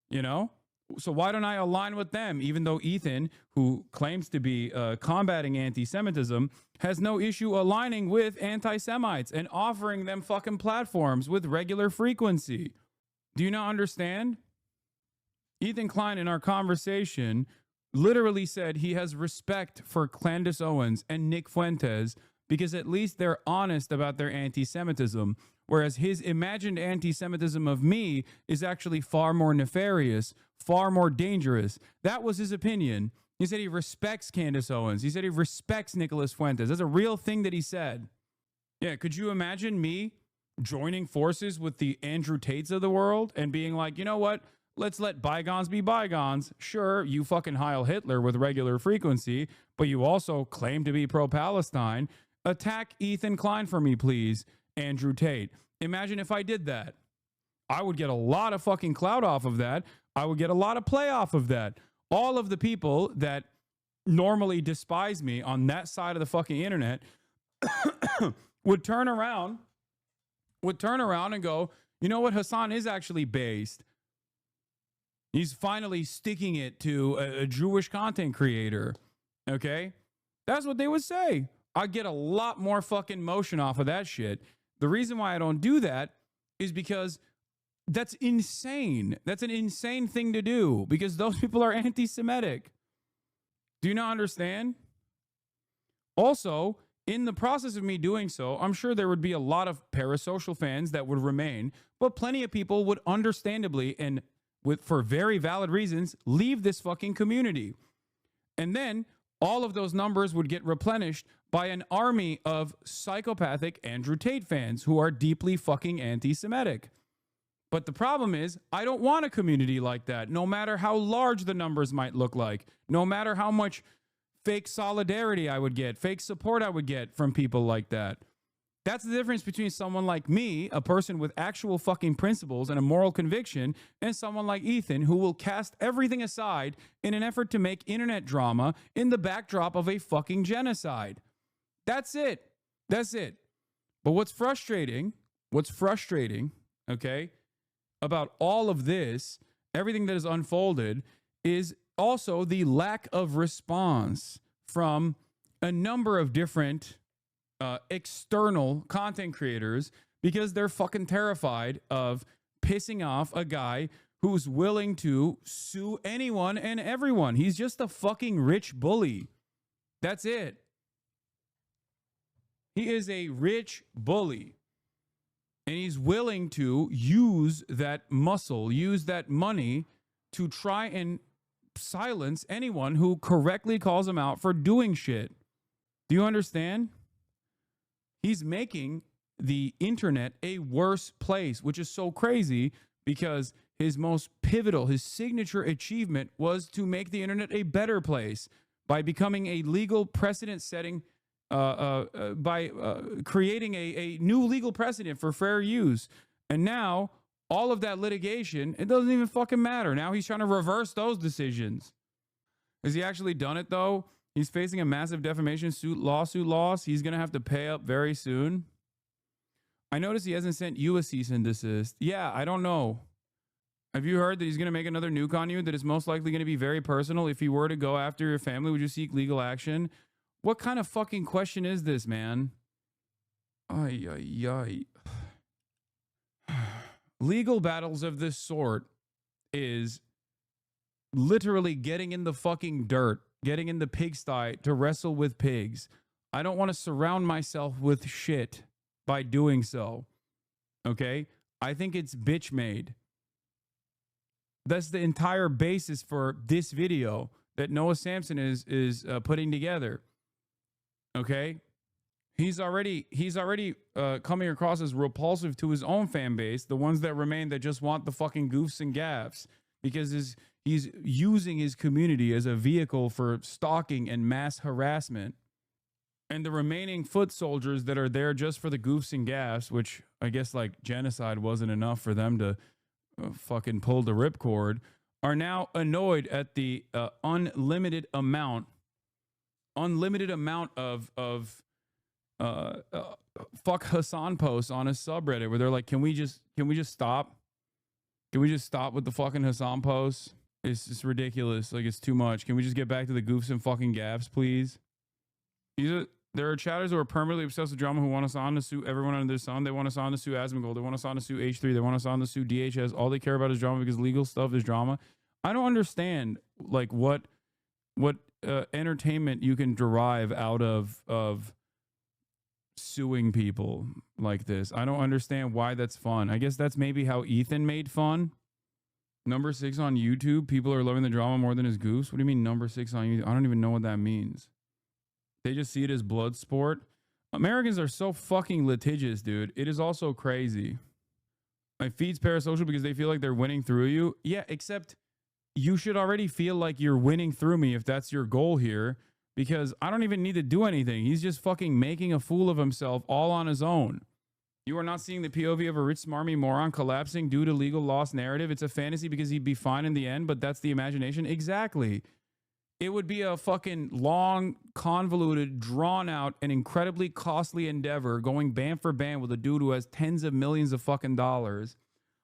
you know? So why don't I align with them, even though Ethan, who claims to be combating anti-Semitism, has no issue aligning with anti-Semites and offering them fucking platforms with regular frequency? Do you not understand? Ethan Klein, in our conversation, literally said he has respect for Candace Owens and Nick Fuentes because at least they're honest about their anti-Semitism, whereas his imagined anti-Semitism of me is actually far more nefarious, far more dangerous. That was his opinion. He said he respects Candace Owens. He said he respects Nicholas Fuentes. That's a real thing that he said. Yeah, could you imagine me joining forces with the Andrew Tates of the world and being like, you know what? Let's let bygones be bygones. Sure, you fucking Heil Hitler with regular frequency, but you also claim to be pro-Palestine. Attack Ethan Klein for me, please, Andrew Tate. Imagine if I did that. I would get a lot of fucking clout off of that. I would get a lot of play off of that. All of the people that normally despise me on that side of the fucking internet would turn around and go, you know what? Hasan is actually based. He's finally sticking it to a Jewish content creator. Okay? That's what they would say. I get a lot more fucking motion off of that shit. The reason why I don't do that is because that's insane. That's an insane thing to do because those people are anti-Semitic. Do you not understand? Also, in the process of me doing so, I'm sure there would be a lot of parasocial fans that would remain, but plenty of people would understandably and for very valid reasons leave this fucking community. And then all of those numbers would get replenished by an army of psychopathic Andrew Tate fans who are deeply fucking anti-Semitic. But the problem is, I don't want a community like that, no matter how large the numbers might look like, no matter how much fake solidarity I would get, fake support I would get from people like that. That's the difference between someone like me, a person with actual fucking principles and a moral conviction, and someone like Ethan who will cast everything aside in an effort to make internet drama in the backdrop of a fucking genocide. That's it. That's it. But what's frustrating, okay, about all of this, everything that has unfolded, is also the lack of response from a number of different external content creators because they're fucking terrified of pissing off a guy who's willing to sue anyone and everyone. He's just a fucking rich bully. That's it. He is a rich bully. And he's willing to use that muscle, use that money to try and silence anyone who correctly calls him out for doing shit. Do you understand? He's making the internet a worse place, which is so crazy because his most pivotal, his signature achievement was to make the internet a better place by becoming a legal precedent-setting, by creating a new legal precedent for fair use. And now, all of that litigation, it doesn't even fucking matter. Now he's trying to reverse those decisions. Has he actually done it, though? He's facing a massive defamation lawsuit loss. He's going to have to pay up very soon. I noticed he hasn't sent you a cease and desist. Yeah, I don't know. Have you heard that he's going to make another nuke on you that is most likely going to be very personal? If he were to go after your family, would you seek legal action? What kind of fucking question is this, man? Ay, ay, ay. Legal battles of this sort is literally getting in the fucking dirt, getting in the pigsty to wrestle with pigs. I don't want to surround myself with shit by doing so. Okay? I think it's bitch made. That's the entire basis for this video that Noah Samsen is putting together. Okay? He's already coming across as repulsive to his own fan base, the ones that remain that just want the fucking goofs and gaffs, because he's using his community as a vehicle for stalking and mass harassment. And the remaining foot soldiers that are there just for the goofs and gaffs, which I guess like genocide wasn't enough for them to fucking pull the ripcord, are now annoyed at the unlimited amount of fuck Hasan posts on his subreddit where they're like, can we just stop? Can we just stop with the fucking Hasan posts? It's just ridiculous. Like, it's too much. Can we just get back to the goofs and fucking gaffs, please? There are chatters who are permanently obsessed with drama who want Hasan to sue everyone under the sun. They want Hasan to sue Asmongold. They want Hasan to sue H3. They want Hasan to sue DHS. All they care about is drama because legal stuff is drama. I don't understand, like, what what entertainment you can derive out of suing people like this. I don't understand why that's fun. I guess that's maybe how Ethan made fun. Number 6 on YouTube. People are loving the drama more than his goofs. What do you mean number 6 on YouTube? I don't even know what that means. They just see it as blood sport. Americans are so fucking litigious, dude. It is also crazy. My feed's parasocial because they feel like they're winning through you. Yeah, except you should already feel like you're winning through me if that's your goal here, because I don't even need to do anything. He's just fucking making a fool of himself all on his own. You are not seeing the POV of a rich smarmy moron collapsing due to legal loss narrative. It's a fantasy because he'd be fine in the end, but that's the imagination. Exactly. It would be a fucking long, convoluted, drawn out, and incredibly costly endeavor going band for band with a dude who has tens of millions of fucking dollars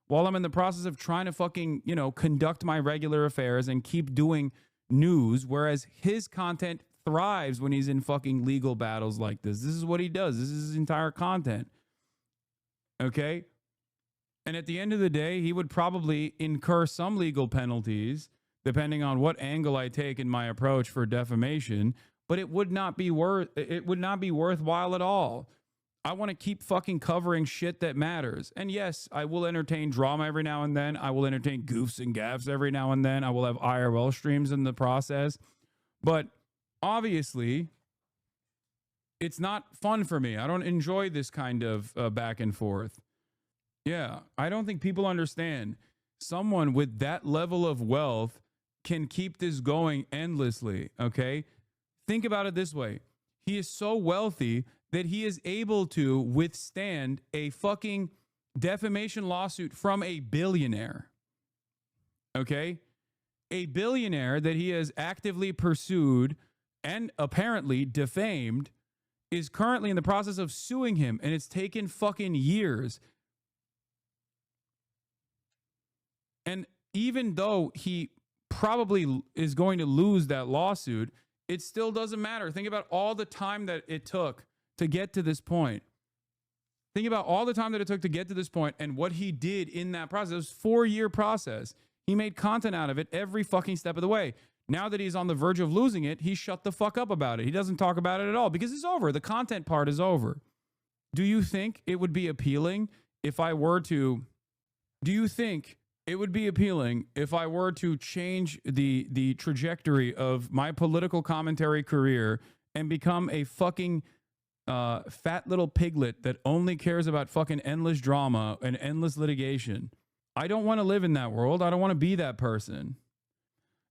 while I'm in the process of trying to fucking, you know, conduct my regular affairs and keep doing news, whereas his content thrives when he's in fucking legal battles like this. This is what he does. This is his entire content. Okay? And at the end of the day, he would probably incur some legal penalties depending on what angle I take in my approach for defamation, but it would not be worthwhile at all. I want to keep fucking covering shit that matters. And yes, I will entertain drama every now and then. I will entertain goofs and gaffes every now and then. I will have IRL streams in the process. But obviously, it's not fun for me. I don't enjoy this kind of back and forth. Yeah, I don't think people understand. Someone with that level of wealth can keep this going endlessly, okay? Think about it this way. He is so wealthy that he is able to withstand a fucking defamation lawsuit from a billionaire, okay? A billionaire that he has actively pursued and apparently defamed is currently in the process of suing him, and it's taken fucking years. And even though he probably is going to lose that lawsuit, it still doesn't matter. Think about all the time that it took to get to this point. Think about all the time that it took to get to this point and what he did in that process. It was a 4-year process. He made content out of it every fucking step of the way. Now that he's on the verge of losing it, he shut the fuck up about it. He doesn't talk about it at all because it's over. The content part is over. Do you think it would be appealing if I were to... Do you think it would be appealing if I were to change the trajectory of my political commentary career and become a fucking fat little piglet that only cares about fucking endless drama and endless litigation? I don't want to live in that world. I don't want to be that person.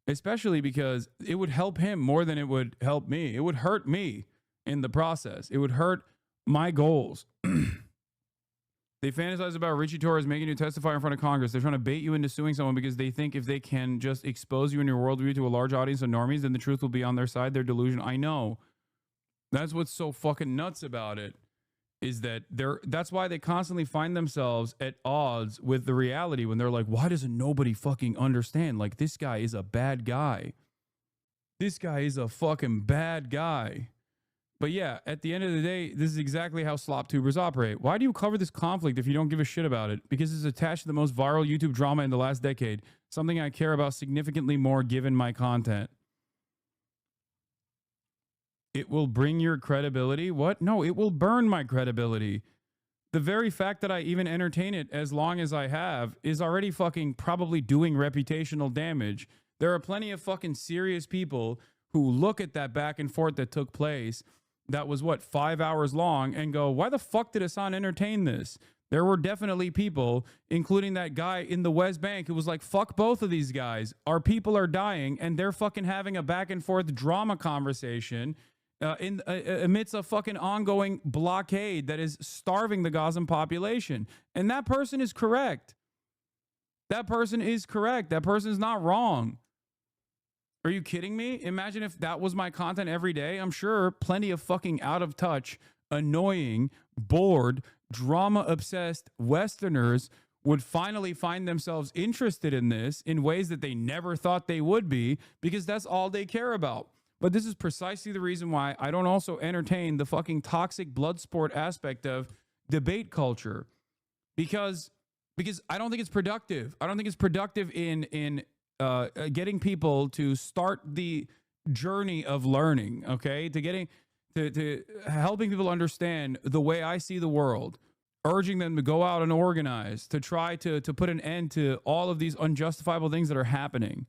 Especially because it would help him more than it would help me. It would hurt me in the process. It would hurt my goals. They fantasize about Richie Torres making you testify in front of Congress. They're trying to bait you into suing someone because they think if they can just expose you and your worldview to a large audience of normies, then the truth will be on their side. Their delusion. I know. That's what's so fucking nuts about it, is that that's why they constantly find themselves at odds with the reality when they're like, why doesn't nobody fucking understand? Like, this guy is a bad guy. This guy is a fucking bad guy. But yeah, at the end of the day, this is exactly how slop tubers operate. Why do you cover this conflict if you don't give a shit about it? Because it's attached to the most viral YouTube drama in the last decade. Something I care about significantly more given my content. It will bring your credibility? What? No, it will burn my credibility. The very fact that I even entertain it as long as I have is already fucking probably doing reputational damage. There are plenty of fucking serious people who look at that back and forth that took place that was, what, 5 hours long and go, why the fuck did Hasan entertain this? There were definitely people, including that guy in the West Bank who was like, fuck both of these guys. Our people are dying and they're fucking having a back and forth drama conversation amidst a fucking ongoing blockade that is starving the Gazan population. And that person is correct. That person is correct. That person is not wrong. Are you kidding me? Imagine if that was my content every day. I'm sure plenty of fucking out of touch, annoying, bored, drama-obsessed Westerners would finally find themselves interested in this in ways that they never thought they would be, because that's all they care about. But this is precisely the reason why I don't also entertain the fucking toxic blood sport aspect of debate culture, because I don't think it's productive. I don't think it's productive in getting people to start the journey of learning, okay, to getting to helping people understand the way I see the world, urging them to go out and organize, to try to put an end to all of these unjustifiable things that are happening.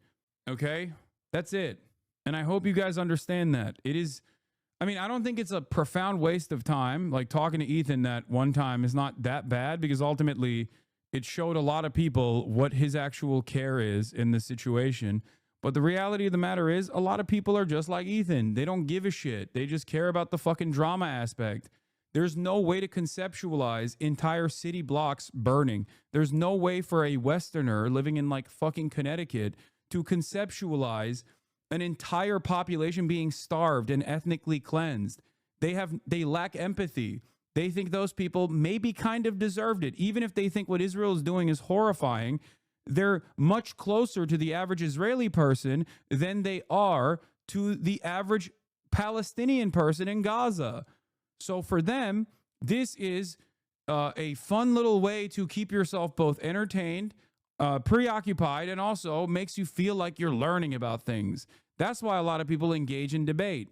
Okay? That's it. And I hope you guys understand that. It is, I mean, I don't think it's a profound waste of time. Like talking to Ethan that one time is not that bad, because ultimately it showed a lot of people what his actual care is in this situation. But the reality of the matter is, a lot of people are just like Ethan. They don't give a shit. They just care about the fucking drama aspect. There's no way to conceptualize entire city blocks burning. There's no way for a Westerner living in like fucking Connecticut to conceptualize an entire population being starved and ethnically cleansed. They lack empathy. They think those people maybe kind of deserved it. Even if they think what Israel is doing is horrifying, they're much closer to the average Israeli person than they are to the average Palestinian person in Gaza. So for them, this is a fun little way to keep yourself both entertained, preoccupied, and also makes you feel like you're learning about things. That's why a lot of people engage in debate.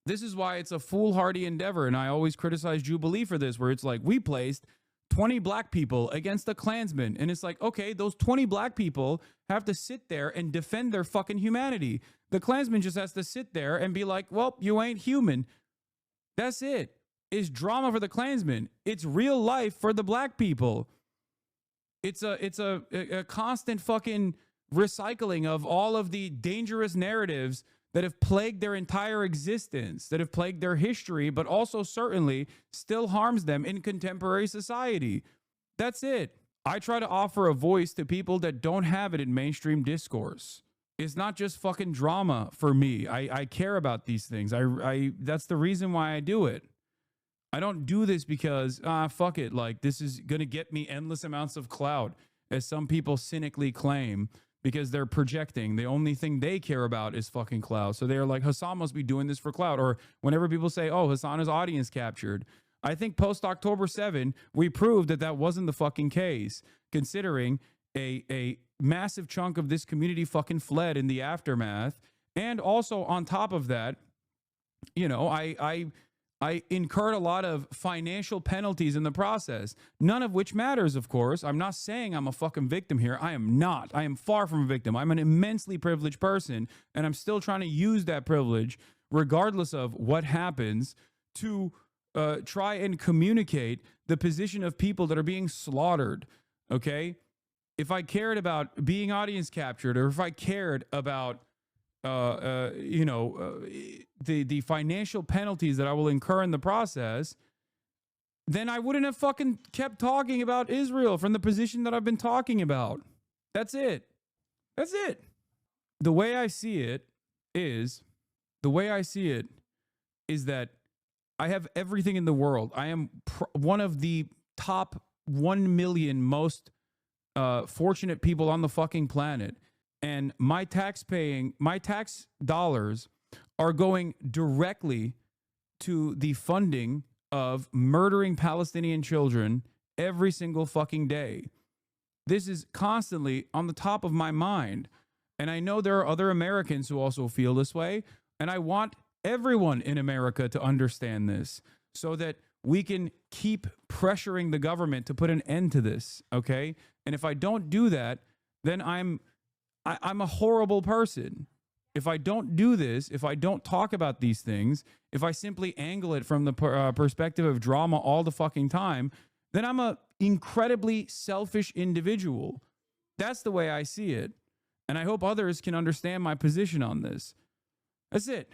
This is why it's a foolhardy endeavor. And I always criticize Jubilee for this, where it's like, we placed 20 black people against the Klansmen. And it's like, okay, those 20 black people have to sit there and defend their fucking humanity. The Klansman just has to sit there and be like, well, you ain't human. That's it. It's drama for the Klansmen. It's real life for the black people. It's a constant fucking recycling of all of the dangerous narratives that have plagued their entire existence, that have plagued their history, but also certainly still harms them in contemporary society. That's it. I try to offer a voice to people that don't have it in mainstream discourse. It's not just fucking drama for me. I care about these things. That's the reason why I do it. I don't do this because, fuck it, like this is going to get me endless amounts of clout, as some people cynically claim, because they're projecting. The only thing they care about is fucking clout. So they're like, Hasan must be doing this for clout. Or whenever people say, oh, Hasan is audience captured. I think post October 7, we proved that that wasn't the fucking case, considering a massive chunk of this community fucking fled in the aftermath. And also on top of that, you know, I incurred a lot of financial penalties in the process, none of which matters, of course. I'm not saying I'm a fucking victim here. I am not. I am far from a victim. I'm an immensely privileged person, and I'm still trying to use that privilege, regardless of what happens, to try and communicate the position of people that are being slaughtered, okay? If I cared about being audience captured, or if I cared about the financial penalties that I will incur in the process, then I wouldn't have fucking kept talking about Israel from the position that I've been talking about. That's it. That's it. The way I see it is that I have everything in the world. I am one of the top 1 million most fortunate people on the fucking planet. And my tax dollars are going directly to the funding of murdering Palestinian children every single fucking day. This is constantly on the top of my mind. And I know there are other Americans who also feel this way. And I want everyone in America to understand this so that we can keep pressuring the government to put an end to this, okay? And if I don't do that, then I'm a horrible person. If I don't do this, if I don't talk about these things, if I simply angle it from the perspective of drama all the fucking time, then I'm a incredibly selfish individual. That's the way I see it. And I hope others can understand my position on this. That's it.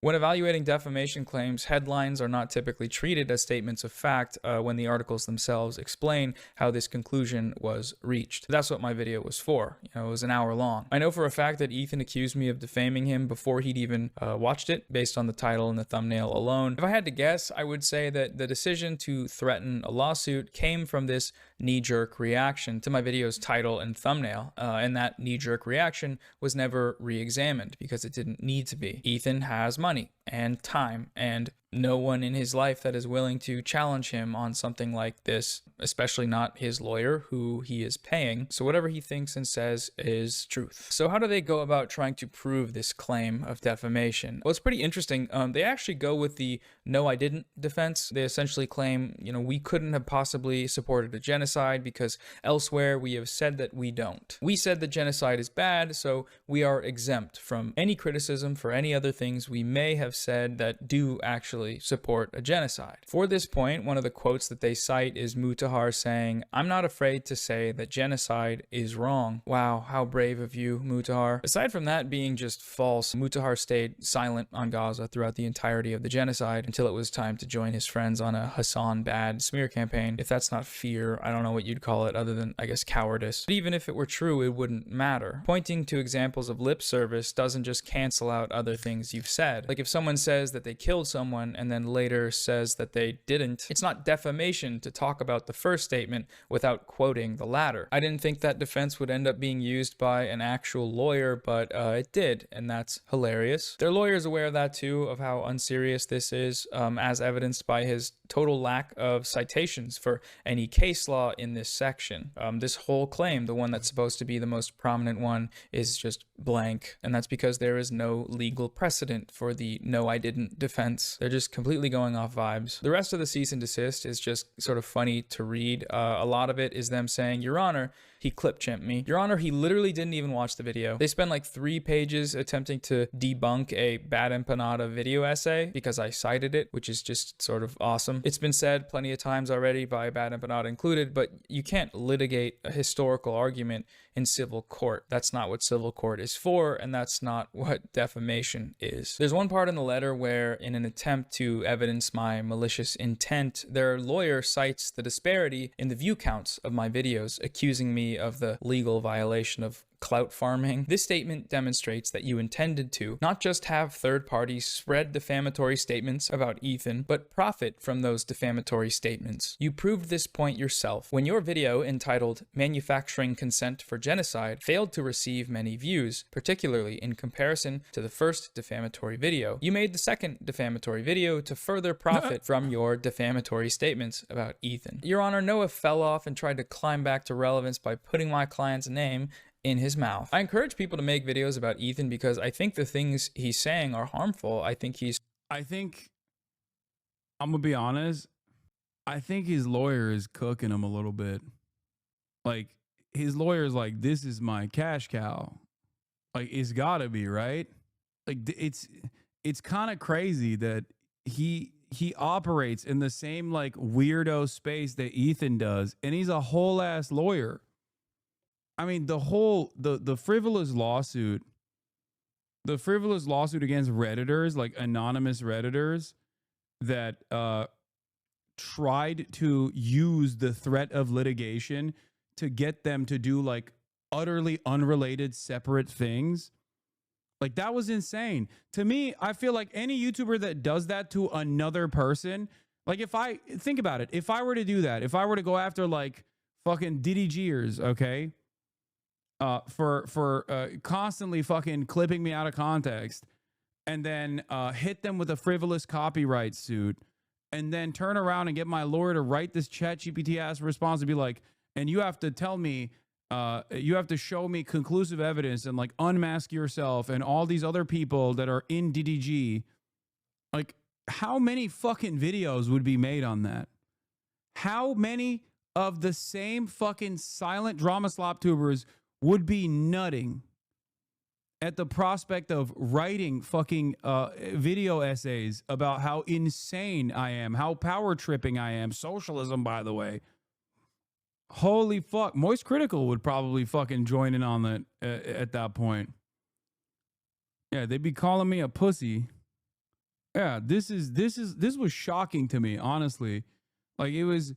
When evaluating defamation claims, headlines are not typically treated as statements of fact when the articles themselves explain how this conclusion was reached. That's what my video was for. It was an hour long. I know for a fact that Ethan accused me of defaming him before he'd even watched it, based on the title and the thumbnail alone. If I had to guess, I would say that the decision to threaten a lawsuit came from this knee-jerk reaction to my video's title and thumbnail, and that knee-jerk reaction was never re-examined because it didn't need to be. Ethan has money. and time, and no one in his life that is willing to challenge him on something like this, especially not his lawyer who he is paying. So whatever he thinks and says is truth. So how do they go about trying to prove this claim of defamation? Well, it's pretty interesting. They actually go with the "no, I didn't" defense. They essentially claim, we couldn't have possibly supported a genocide because elsewhere we have said that we don't. We said that genocide is bad, so we are exempt from any criticism for any other things we may have said that do actually support a genocide. For this point, one of the quotes that they cite is Mutahar saying, "I'm not afraid to say that genocide is wrong." Wow, how brave of you, Mutahar. Aside from that being just false, Mutahar stayed silent on Gaza throughout the entirety of the genocide until it was time to join his friends on a Hasan bad smear campaign. If that's not fear, I don't know what you'd call it other than, I guess, cowardice. But even if it were true, it wouldn't matter. Pointing to examples of lip service doesn't just cancel out other things you've said. Like if someone says that they killed someone and then later says that they didn't, it's not defamation to talk about the first statement without quoting the latter. I didn't think that defense would end up being used by an actual lawyer, but it did, and that's hilarious. Their lawyer is aware of that too, of how unserious this is, as evidenced by his total lack of citations for any case law in this section. This whole claim, the one that's supposed to be the most prominent one, is just blank, and that's because there is no legal precedent for the "no, I didn't" defense. They're just completely going off vibes. The rest of the cease and desist is just sort of funny to read. A lot of it is them saying, "Your Honor, he clip champed me. Your Honor, he literally didn't even watch the video." They spend like 3 pages attempting to debunk a Bad Empanada video essay because I cited it, which is just sort of awesome. It's been said plenty of times already, by Bad Empanada included, but you can't litigate a historical argument in civil court. That's not what civil court is for, and that's not what defamation is. There's one part in the letter where, in an attempt to evidence my malicious intent, their lawyer cites the disparity in the view counts of my videos, accusing me of the legal violation of clout farming. This statement demonstrates that you intended to not just have third parties spread defamatory statements about Ethan, but profit from those defamatory statements. You proved this point yourself when your video entitled "Manufacturing Consent for Genocide" failed to receive many views, particularly in comparison to the first defamatory video. You made the second defamatory video to further profit from your defamatory statements about Ethan. Your Honor, Noah fell off and tried to climb back to relevance by putting my client's name in his mouth. I encourage people to make videos about Ethan because I think the things he's saying are harmful. I think I'm gonna be honest, I think his lawyer is cooking him a little bit. Like, his lawyer is like, "This is my cash cow." Like, it's gotta be, right? Like, it's kind of crazy that he operates in the same like weirdo space that Ethan does, and he's a whole ass lawyer. I mean, the frivolous lawsuit against Redditors, like anonymous Redditors that tried to use the threat of litigation to get them to do like utterly unrelated separate things. Like, that was insane. To me, I feel like any YouTuber that does that to another person, like, if I think about it, if I were to do that, if I were to go after like fucking DDGers, okay, for constantly fucking clipping me out of context, and then hit them with a frivolous copyright suit, and then turn around and get my lawyer to write this ChatGPT ass response and be like, "And you have to tell me, you have to show me conclusive evidence and like unmask yourself and all these other people that are in DDG." Like, how many fucking videos would be made on that? How many of the same fucking silent drama slop tubers would be nutting at the prospect of writing fucking video essays about how insane I am, how power tripping I am, socialism, by the way. Holy fuck. Moist Critical would probably fucking join in on that at that point. Yeah, they'd be calling me a pussy. Yeah, this was shocking to me, honestly. Like, it was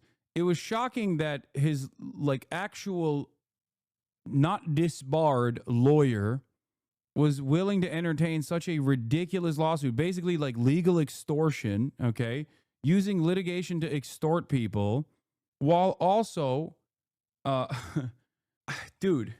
shocking that his like actual not disbarred lawyer was willing to entertain such a ridiculous lawsuit, basically like legal extortion, okay, using litigation to extort people, while also dude,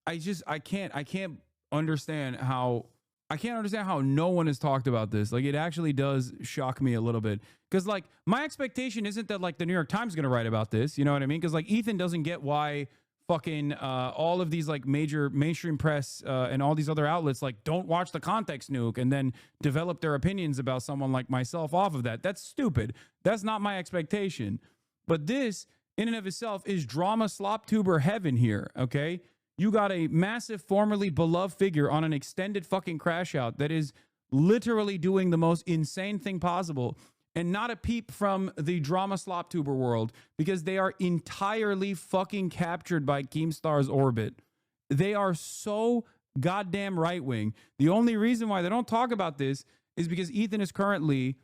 I can't understand how I can't understand how no one has talked about this. Like, it actually does shock me a little bit. Because, like, my expectation isn't that, like, the New York Times is going to write about this. You know what I mean? Because, like, Ethan doesn't get why fucking all of these, like, major mainstream press and all these other outlets, like, don't watch the context nuke and then develop their opinions about someone like myself off of that. That's stupid. That's not my expectation. But this, in and of itself, is drama slop tuber heaven here, okay? You got a massive, formerly beloved figure on an extended fucking crash out that is literally doing the most insane thing possible, and not a peep from the drama slop tuber world, because they are entirely fucking captured by Keemstar's orbit. They are so goddamn right-wing. The only reason why they don't talk about this is because Ethan is currently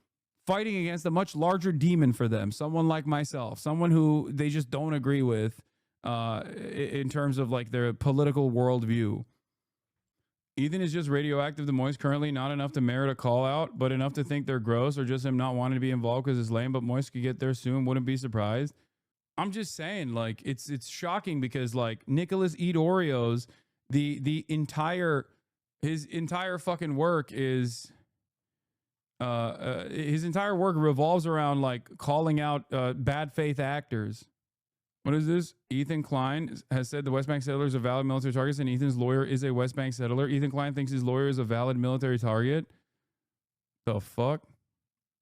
fighting against a much larger demon for them, someone like myself, someone who they just don't agree with in terms of like their political worldview. Ethan is just radioactive to Moist currently, not enough to merit a call out, but enough to think they're gross, or just him not wanting to be involved because it's lame, but Moist could get there soon, wouldn't be surprised. I'm just saying, like, it's shocking because, like, Nicholas Eat Oreos, his entire fucking work is his entire work revolves around like calling out bad faith actors. What is this? Ethan Klein has said the West Bank settler is a valid military target, and Ethan's lawyer is a West Bank settler. Ethan Klein thinks his lawyer is a valid military target. The fuck?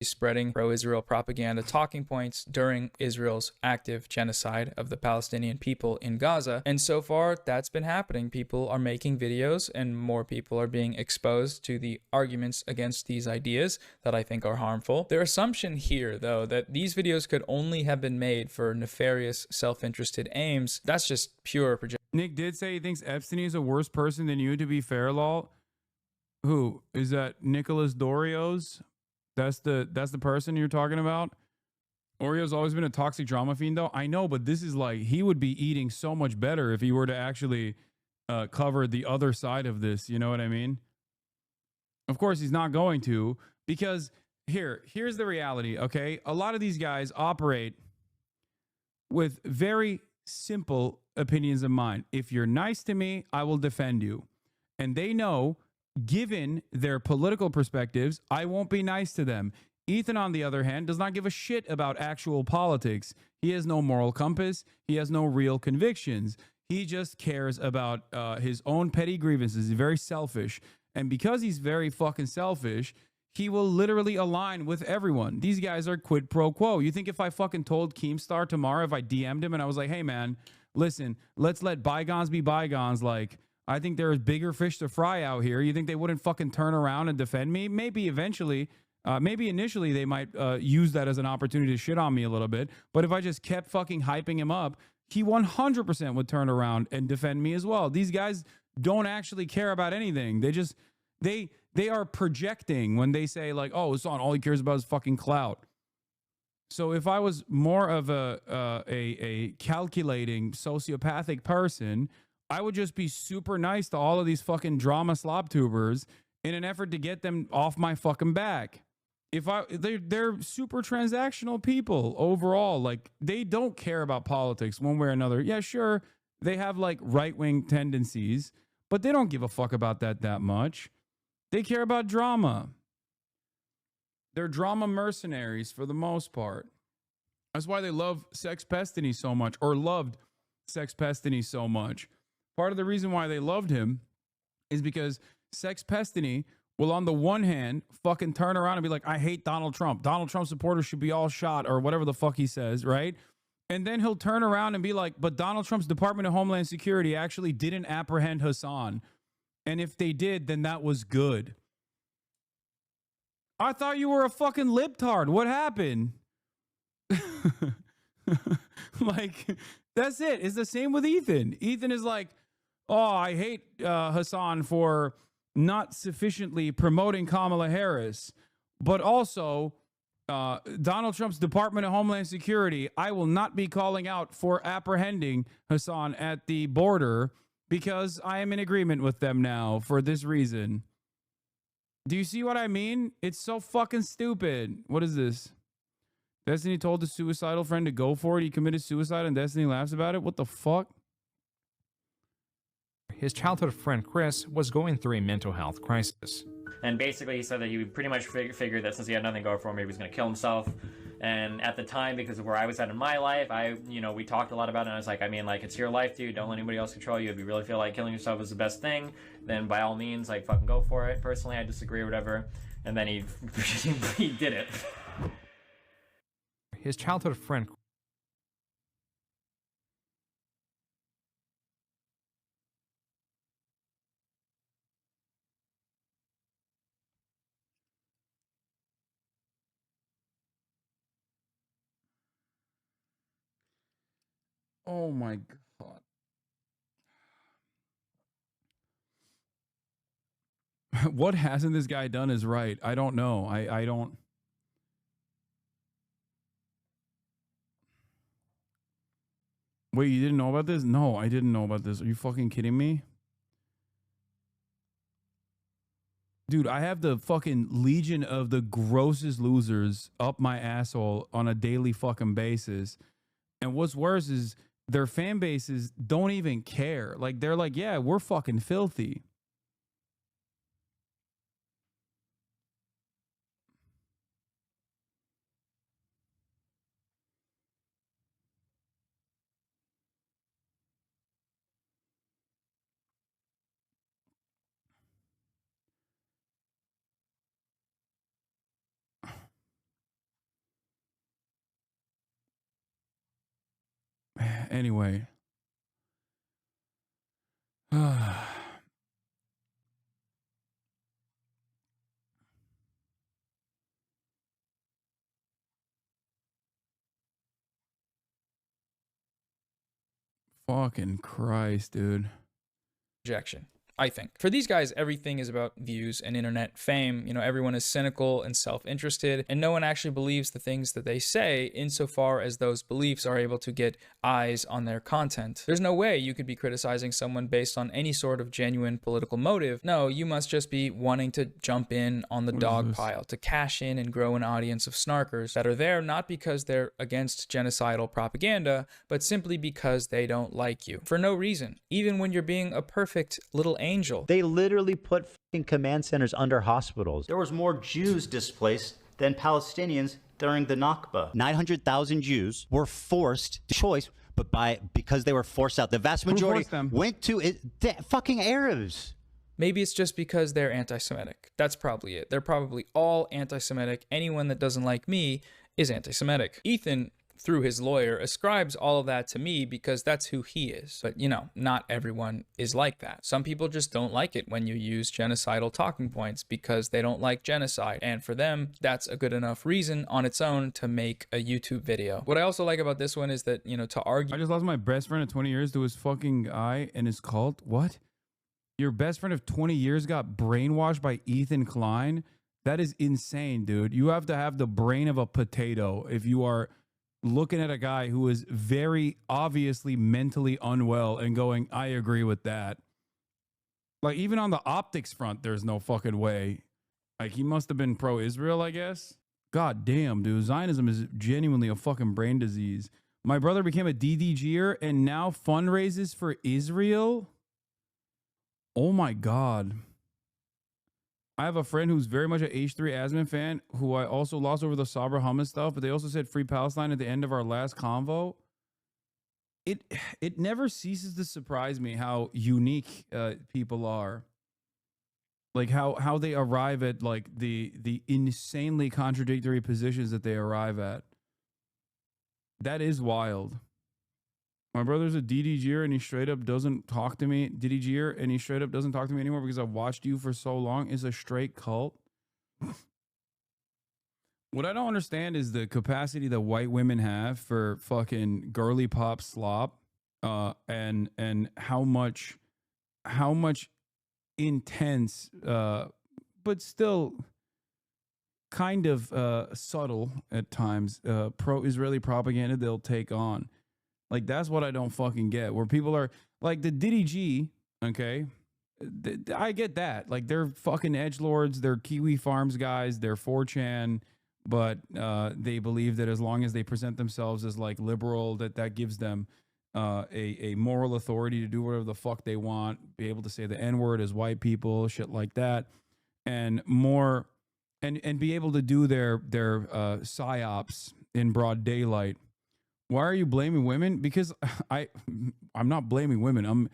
Spreading pro-Israel propaganda talking points during Israel's active genocide of the Palestinian people in Gaza. And so far, that's been happening. People are making videos and more people are being exposed to the arguments against these ideas that I think are harmful. Their assumption here, though, that these videos could only have been made for nefarious, self-interested aims, that's just pure projection. Nick did say he thinks Epstein is a worse person than you, to be fair, lol. Who? Is that Nicholas Dorios? That's the person you're talking about? Oreo's always been a toxic drama fiend, though. I know, but this is like, he would be eating so much better if he were to actually cover the other side of this. You know what I mean? Of course, he's not going to, because here's the reality, okay? A lot of these guys operate with very simple opinions of mine. If you're nice to me, I will defend you. And they know, given their political perspectives, I won't be nice to them. Ethan, on the other hand, does not give a shit about actual politics. He has no moral compass. He has no real convictions. He just cares about his own petty grievances. He's very selfish. And because he's very fucking selfish, he will literally align with everyone. These guys are quid pro quo. You think if I fucking told Keemstar tomorrow, if I DM'd him and I was like, hey man, listen, let's let bygones be bygones, like, I think there's bigger fish to fry out here. You think they wouldn't fucking turn around and defend me? Maybe eventually, maybe initially they might use that as an opportunity to shit on me a little bit. But if I just kept fucking hyping him up, he 100% would turn around and defend me as well. These guys don't actually care about anything. They just, they are projecting when they say like, oh, Hasan, all he cares about is fucking clout. So if I was more of a calculating sociopathic person, I would just be super nice to all of these fucking drama slop tubers in an effort to get them off my fucking back. They're super transactional people overall. Like, they don't care about politics one way or another. Yeah, sure, they have like right-wing tendencies, but they don't give a fuck about that much. They care about drama. They're drama mercenaries for the most part. That's why they love Sex Pestiny so much, or loved Sex Pestiny so much. Part of the reason why they loved him is because Sex Pestiny will, on the one hand, fucking turn around and be like, I hate Donald Trump. Donald Trump supporters should be all shot, or whatever the fuck he says, right? And then he'll turn around and be like, but Donald Trump's Department of Homeland Security actually didn't apprehend Hasan. And if they did, then that was good. I thought you were a fucking libtard. What happened? Like, that's it. It's the same with Ethan. Ethan is like, oh, I hate Hasan for not sufficiently promoting Kamala Harris, but also Donald Trump's Department of Homeland Security, I will not be calling out for apprehending Hasan at the border because I am in agreement with them now for this reason. Do you see what I mean? It's so fucking stupid. What is this? Destiny told his suicidal friend to go for it. He committed suicide and Destiny laughs about it. What the fuck? his childhood friend Chris was going through a mental health crisis. And basically he said that he pretty much figured that since he had nothing going for him, he was going to kill himself. And at the time, because of where I was at in my life, we talked a lot about it, and I was like, I mean, like, it's your life, dude. Don't let anybody else control you. If you really feel like killing yourself is the best thing, then by all means, like, fucking go for it. Personally, I disagree or whatever. And then he did it. His childhood friend Oh my God. What hasn't this guy done is right. I don't know. I don't. Wait, you didn't know about this? No, I didn't know about this. Are you fucking kidding me? Dude, I have the fucking legion of the grossest losers up my asshole on a daily fucking basis. And what's worse is their fan bases don't even care. Like, they're like, yeah, we're fucking filthy. Anyway. Fucking Christ, dude. Rejection, I think. For these guys, everything is about views and internet fame. You know, everyone is cynical and self-interested, and no one actually believes the things that they say insofar as those beliefs are able to get eyes on their content. There's no way you could be criticizing someone based on any sort of genuine political motive. No, you must just be wanting to jump in on the dog pile, to cash in and grow an audience of snarkers that are there not because they're against genocidal propaganda, but simply because they don't like you. For no reason, even when you're being a perfect little angel. They literally put fucking command centers under hospitals. There was more Jews displaced than Palestinians during the Nakba. 900,000 Jews were forced to choice, but because they were forced out. The vast majority went to the fucking Arabs. Maybe it's just because they're anti-Semitic. That's probably it. They're probably all anti-Semitic. Anyone that doesn't like me is anti-Semitic. Ethan, through his lawyer, ascribes all of that to me because that's who he is. But, you know, not everyone is like that. Some people just don't like it when you use genocidal talking points because they don't like genocide. And for them, that's a good enough reason on its own to make a YouTube video. What I also like about this one is that, you know, to argue... I just lost my best friend of 20 years to his fucking eye and his cult. What? Your best friend of 20 years got brainwashed by Ethan Klein? That is insane, dude. You have to have the brain of a potato if you are looking at a guy who is very obviously mentally unwell and going, I agree with that. Like, even on the optics front, there's no fucking way. Like, he must have been pro-Israel, I guess. God damn, dude. Zionism is genuinely a fucking brain disease. My brother became a DDGer and now fundraises for Israel? Oh my God. I have a friend who's very much an H3 Asman fan who I also lost over the Sabra Hummus stuff, but they also said Free Palestine at the end of our last convo. It never ceases to surprise me how unique people are. Like how they arrive at like the insanely contradictory positions that they arrive at. That is wild. My brother's a DDGer and he straight up doesn't talk to me. DDGer and he straight up doesn't talk to me anymore because I've watched you for so long. Is a straight cult. What I don't understand is the capacity that white women have for fucking girly pop slop, and how much intense, but still kind of subtle at times, pro-Israeli propaganda they'll take on. Like, that's what I don't fucking get. Where people are like the Diddy G, okay? I get that. Like, they're fucking edgelords, they're Kiwi Farms guys, they're 4chan, but they believe that as long as they present themselves as like liberal, that gives them a moral authority to do whatever the fuck they want, be able to say the N-word as white people, shit like that, and more, and be able to do their psyops in broad daylight. Why are you blaming women? Because I'm not blaming women. I'm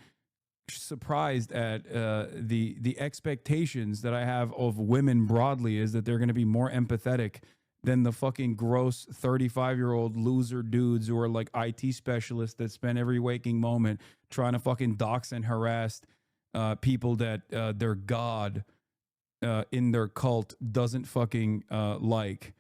surprised at the expectations that I have of women broadly, is that they're going to be more empathetic than the fucking gross 35-year-old loser dudes who are like IT specialists that spend every waking moment trying to fucking dox and harass people that their god in their cult doesn't fucking like.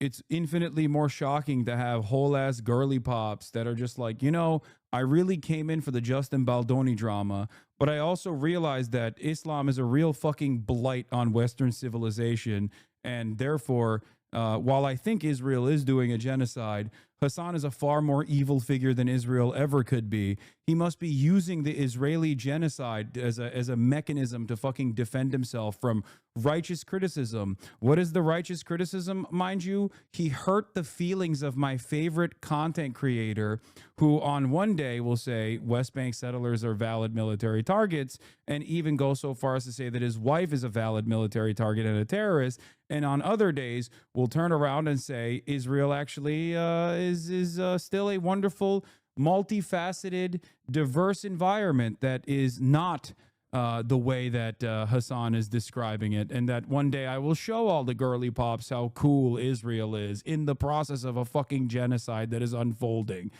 It's infinitely more shocking to have whole ass girly pops that are just like, you know, I really came in for the Justin Baldoni drama, but I also realized that Islam is a real fucking blight on Western civilization. And therefore, while I think Israel is doing a genocide, Hasan is a far more evil figure than Israel ever could be. He must be using the Israeli genocide as a mechanism to fucking defend himself from righteous criticism. What is the righteous criticism, mind you? He hurt the feelings of my favorite content creator, who on one day will say West Bank settlers are valid military targets, and even go so far as to say that his wife is a valid military target and a terrorist, and on other days will turn around and say Israel actually is still a wonderful, multifaceted, diverse environment that is not the way that Hasan is describing it, and that one day I will show all the girly pops how cool Israel is in the process of a fucking genocide that is unfolding,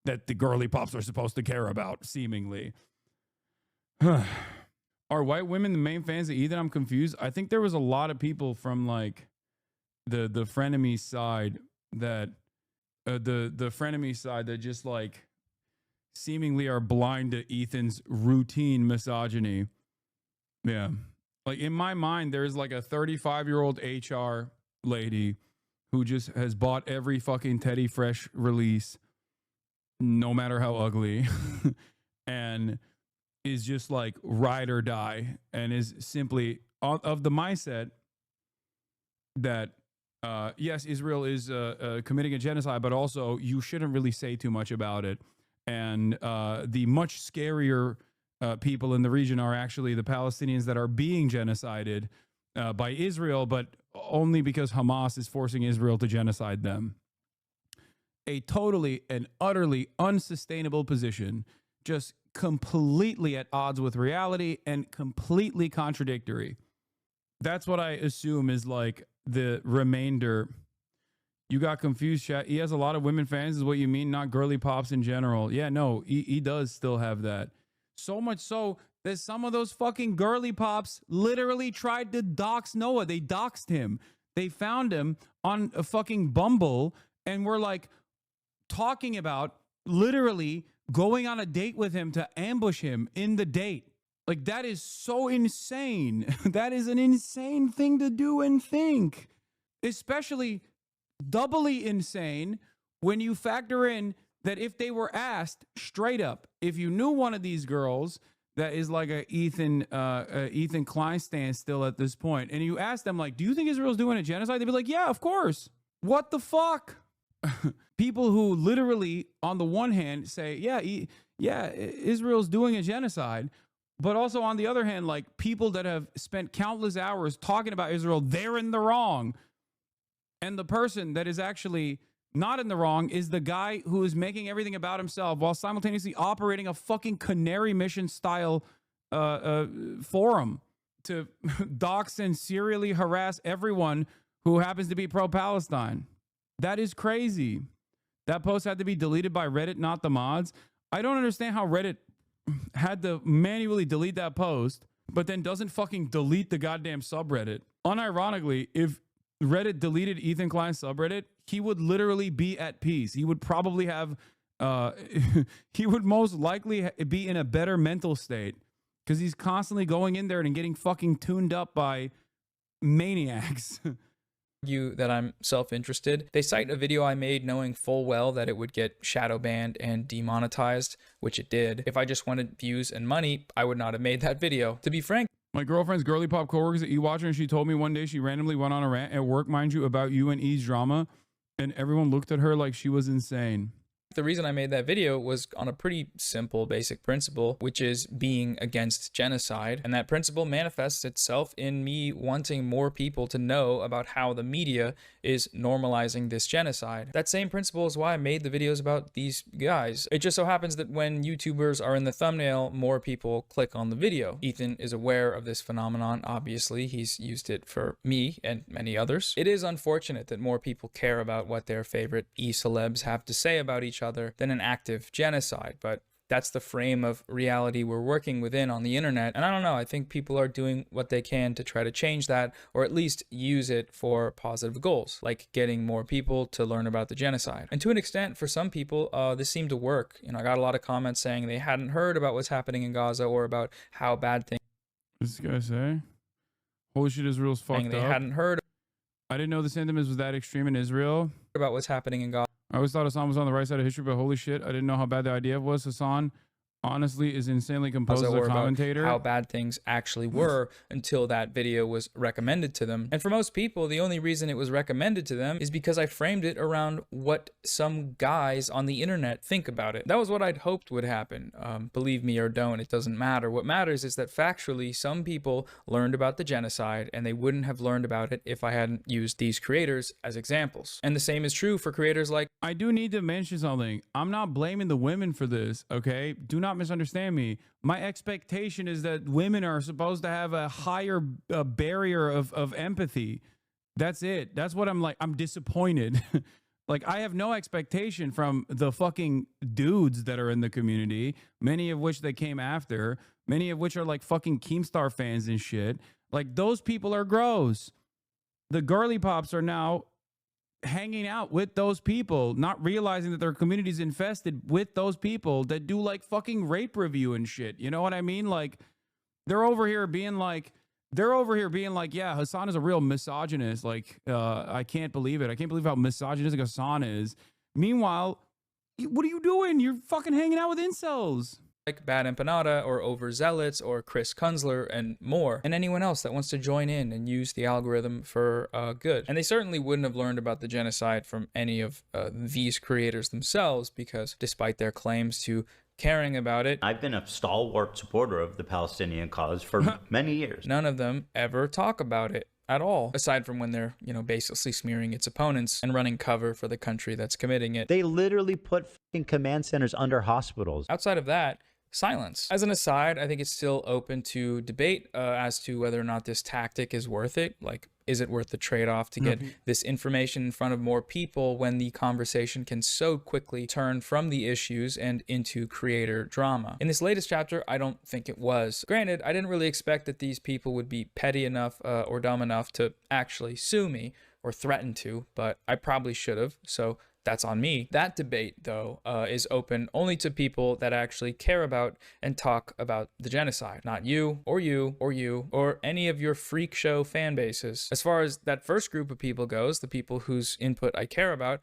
that the girly pops are supposed to care about, seemingly. Are white women the main fans of Ethan? I'm confused. I think there was a lot of people from like the frenemy side that the frenemy side that just like seemingly are blind to Ethan's routine misogyny. Yeah. Like in my mind, there's like a 35-year-old HR lady who just has bought every fucking Teddy Fresh release, no matter how ugly, and is just like ride or die, and is simply of the mindset that yes, Israel is committing a genocide, but also you shouldn't really say too much about it. And the much scarier people in the region are actually the Palestinians that are being genocided by Israel, but only because Hamas is forcing Israel to genocide them. A totally and utterly unsustainable position, just completely at odds with reality and completely contradictory. That's what I assume is like the remainder. You got confused, chat. He has a lot of women fans is what you mean, not girly pops in general. Yeah, no, he does still have that. So much so that some of those fucking girly pops literally tried to dox Noah. They doxed him. They found him on a fucking Bumble and were like talking about literally going on a date with him to ambush him in the date. Like, that is so insane. That is an insane thing to do and think. Especially doubly insane when you factor in that if they were asked straight up, if you knew one of these girls that is like a Ethan Klein stand still at this point, and you ask them like, do you think Israel's doing a genocide? They'd be like, yeah, of course. What the fuck? People who literally on the one hand say, yeah, Israel's doing a genocide, but also on the other hand, like people that have spent countless hours talking about Israel, they're in the wrong. And the person that is actually not in the wrong is the guy who is making everything about himself while simultaneously operating a fucking Canary Mission style forum to dox and serially harass everyone who happens to be pro-Palestine. That is crazy. That post had to be deleted by Reddit, not the mods. I don't understand how Reddit had to manually delete that post, but then doesn't fucking delete the goddamn subreddit. Unironically, if Reddit deleted Ethan Klein's subreddit, he would literally be at peace. He would probably have, he would most likely be in a better mental state because he's constantly going in there and getting fucking tuned up by maniacs. You that I'm self-interested. They cite a video I made knowing full well that it would get shadow banned and demonetized, which it did. If I just wanted views and money, I would not have made that video. To be frank, my girlfriend's girly pop coworkers at E-Watcher, and she told me one day she randomly went on a rant at work, mind you, about you and E's drama, and everyone looked at her like she was insane. The reason I made that video was on a pretty simple basic principle, which is being against genocide. And that principle manifests itself in me wanting more people to know about how the media is normalizing this genocide. That same principle is why I made the videos about these guys. It just so happens that when YouTubers are in the thumbnail, more people click on the video. Ethan is aware of this phenomenon, obviously. He's used it for me and many others. It is unfortunate that more people care about what their favorite e-celebs have to say about each other than an active genocide, but that's the frame of reality we're working within on the internet. And I don't know, I think people are doing what they can to try to change that, or at least use it for positive goals, like getting more people to learn about the genocide. And to an extent, for some people, this seemed to work. You know, I got a lot of comments saying they hadn't heard about what's happening in Gaza or about how bad things. What's this guy say? Holy shit, Israel's fucked They up. hadn't heard I didn't know the sentiments was that extreme in Israel. about what's happening in Gaza. I always thought Hasan was on the right side of history, but holy shit, I didn't know how bad the idea was. Hasan honestly is insanely composed as a commentator. How bad things actually were until that video was recommended to them. And for most people, the only reason it was recommended to them is because I framed it around what some guys on the internet think about it. That was what I'd hoped would happen. Believe me or don't, it doesn't matter. What matters is that factually, some people learned about the genocide and they wouldn't have learned about it if I hadn't used these creators as examples. And the same is true for creators like... I do need to mention something. I'm not blaming the women for this, okay? Do not misunderstand me. My expectation is that women are supposed to have a higher barrier of empathy. That's it. That's what I'm like. I'm disappointed. Like, I have no expectation from the fucking dudes that are in the community, many of which they came after, many of which are like fucking Keemstar fans and shit. Like, those people are gross. The girly pops are now hanging out with those people, not realizing that their community's infested with those people that do like fucking rape review and shit. You know what I mean? Like, they're over here being like, yeah, Hasan is a real misogynist. Like, I can't believe it. I can't believe how misogynistic Hasan is. Meanwhile, what are you doing? You're fucking hanging out with incels. Like Bad Empanada or Overzealots or Chris Kunzler and more, and anyone else that wants to join in and use the algorithm for good. And they certainly wouldn't have learned about the genocide from any of these creators themselves, because despite their claims to caring about it, I've been a stalwart supporter of the Palestinian cause for many years. None of them ever talk about it at all, aside from when they're, you know, basically smearing its opponents and running cover for the country that's committing it. They literally put fucking command centers under hospitals. Outside of that, silence. As an aside, I think it's still open to debate as to whether or not this tactic is worth it. Like, is it worth the trade-off to get this information in front of more people when the conversation can so quickly turn from the issues and into creator drama? In this latest chapter, I don't think it was. Granted, I didn't really expect that these people would be petty enough or dumb enough to actually sue me or threaten to, but I probably should have, so that's on me. That debate, though, is open only to people that actually care about and talk about the genocide. Not you, or you, or you, or any of your freak show fan bases. As far as that first group of people goes, the people whose input I care about,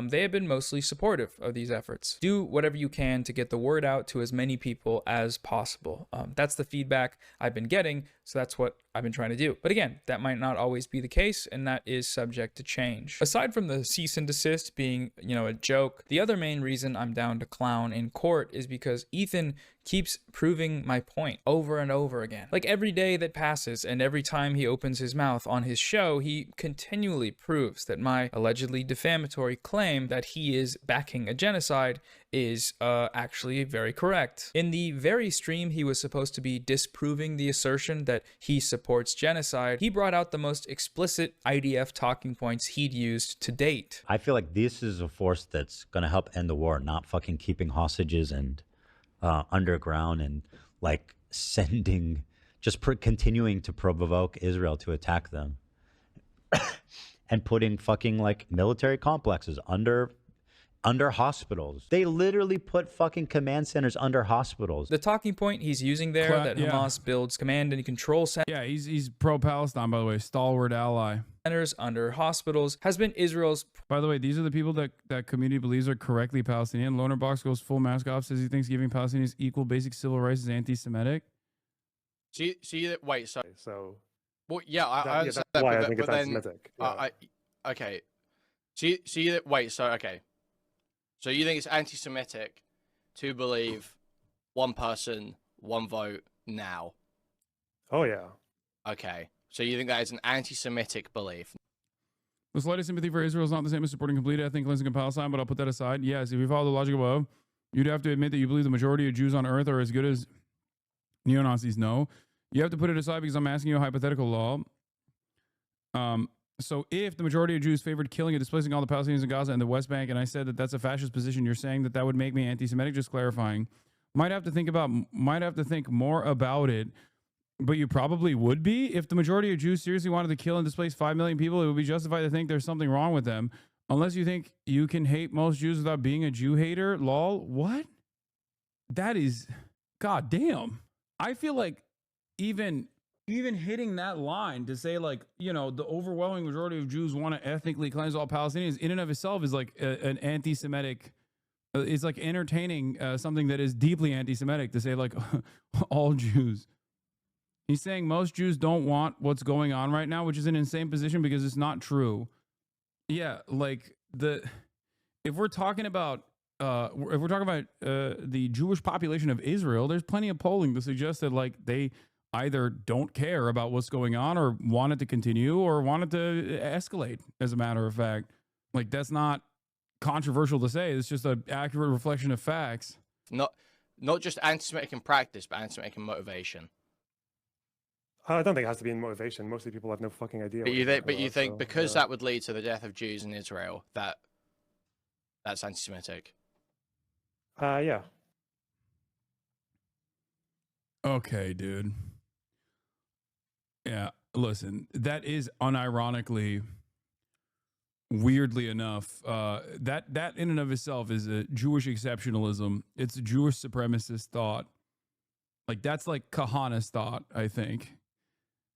they have been mostly supportive of these efforts. Do whatever you can to get the word out to as many people as possible. That's the feedback I've been getting, so that's what I've been trying to do. But again, that might not always be the case, and that is subject to change. Aside from the cease and desist being, you know, a joke, the other main reason I'm down to clown in court is because Ethan keeps proving my point over and over again. Like, every day that passes and every time he opens his mouth on his show, he continually proves that my allegedly defamatory claim that he is backing a genocide is actually very correct. In the very stream he was supposed to be disproving the assertion that he supports genocide, he brought out the most explicit IDF talking points he'd used to date. I feel like this is a force that's going to help end the war, not fucking keeping hostages and underground and like sending, just continuing to provoke Israel to attack them and putting fucking like military complexes under hospitals. They literally put fucking command centers under hospitals. The talking point he's using there, that Hamas builds command and control centers. Yeah, he's pro-Palestine, by the way, stalwart ally. Centers under hospitals has been Israel's. By the way, these are the people that community believes are correctly Palestinian. Loner Box goes full mask off, says he thinks giving Palestinians equal basic civil rights is anti-Semitic. Wait, so well, yeah, I understand that, why but, I think but it's then, anti-Semitic. Yeah. okay. Okay. So you think it's anti-Semitic to believe one person, one vote now? Oh, yeah. Okay. So you think that is an anti-Semitic belief? The slightest sympathy for Israel is not the same as supporting complete ethnic cleansing of Palestine, but I'll put that aside. Yes, if you follow the logic above, you'd have to admit that you believe the majority of Jews on earth are as good as neo-Nazis. No. You have to put it aside because I'm asking you a hypothetical law. So if the majority of Jews favored killing and displacing all the Palestinians in Gaza and the West Bank, and I said that that's a fascist position, you're saying that that would make me anti-Semitic? Just clarifying. Might have to think more about it, but you probably would be. If the majority of Jews seriously wanted to kill and displace 5 million people, it would be justified to think there's something wrong with them. Unless you think you can hate most Jews without being a Jew hater. Lol. What? That is, god damn. I feel like even hitting that line to say, like, you know, the overwhelming majority of Jews want to ethnically cleanse all Palestinians in and of itself is like an anti-Semitic. It's like entertaining something that is deeply anti-Semitic to say, like, all Jews. He's saying most Jews don't want what's going on right now, which is an insane position because it's not true. Yeah, like if we're talking about the Jewish population of Israel, there's plenty of polling to suggest that, like, they either don't care about what's going on or want it to continue or want it to escalate, as a matter of fact. Like, that's not controversial to say. It's just an accurate reflection of facts. Not just anti-Semitic in practice, but anti-Semitic in motivation. I don't think it has to be in motivation. Mostly people have no fucking idea. But you think because that would lead to the death of Jews in Israel, that's anti-Semitic? Yeah. Okay, dude. Yeah, listen, that is unironically, weirdly enough, that in and of itself is a Jewish exceptionalism. It's a Jewish supremacist thought. Like, that's like Kahana's thought, I think.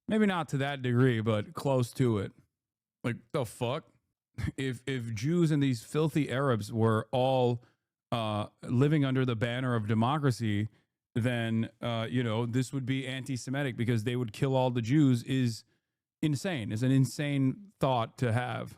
Maybe not to that degree, but close to it. Like, the fuck? If Jews and these filthy Arabs were all living under the banner of democracy, then, this would be anti-Semitic because they would kill all the Jews is insane. It's an insane thought to have.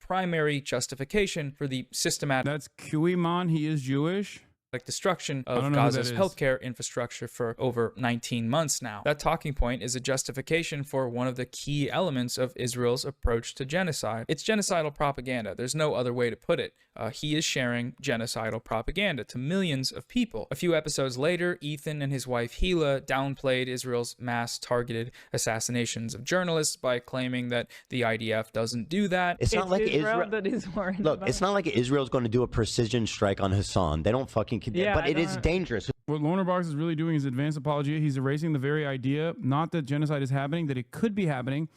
Primary justification for the systematic... That's Kuiman. He is Jewish. Like destruction of Gaza's healthcare infrastructure for over 19 months now. That talking point is a justification for one of the key elements of Israel's approach to genocide. It's genocidal propaganda. There's no other way to put it. He is sharing genocidal propaganda to millions of people. A few episodes later, Ethan and his wife Hila downplayed Israel's mass targeted assassinations of journalists by claiming that the IDF doesn't do that. It's not like Israel that is worried. Look, it's not like Israel's going to do a precision strike on Hasan. They don't fucking. Yeah, but it is dangerous. What Lonerbox is really doing is advanced apologia. He's erasing the very idea, not that genocide is happening, that it could be happening,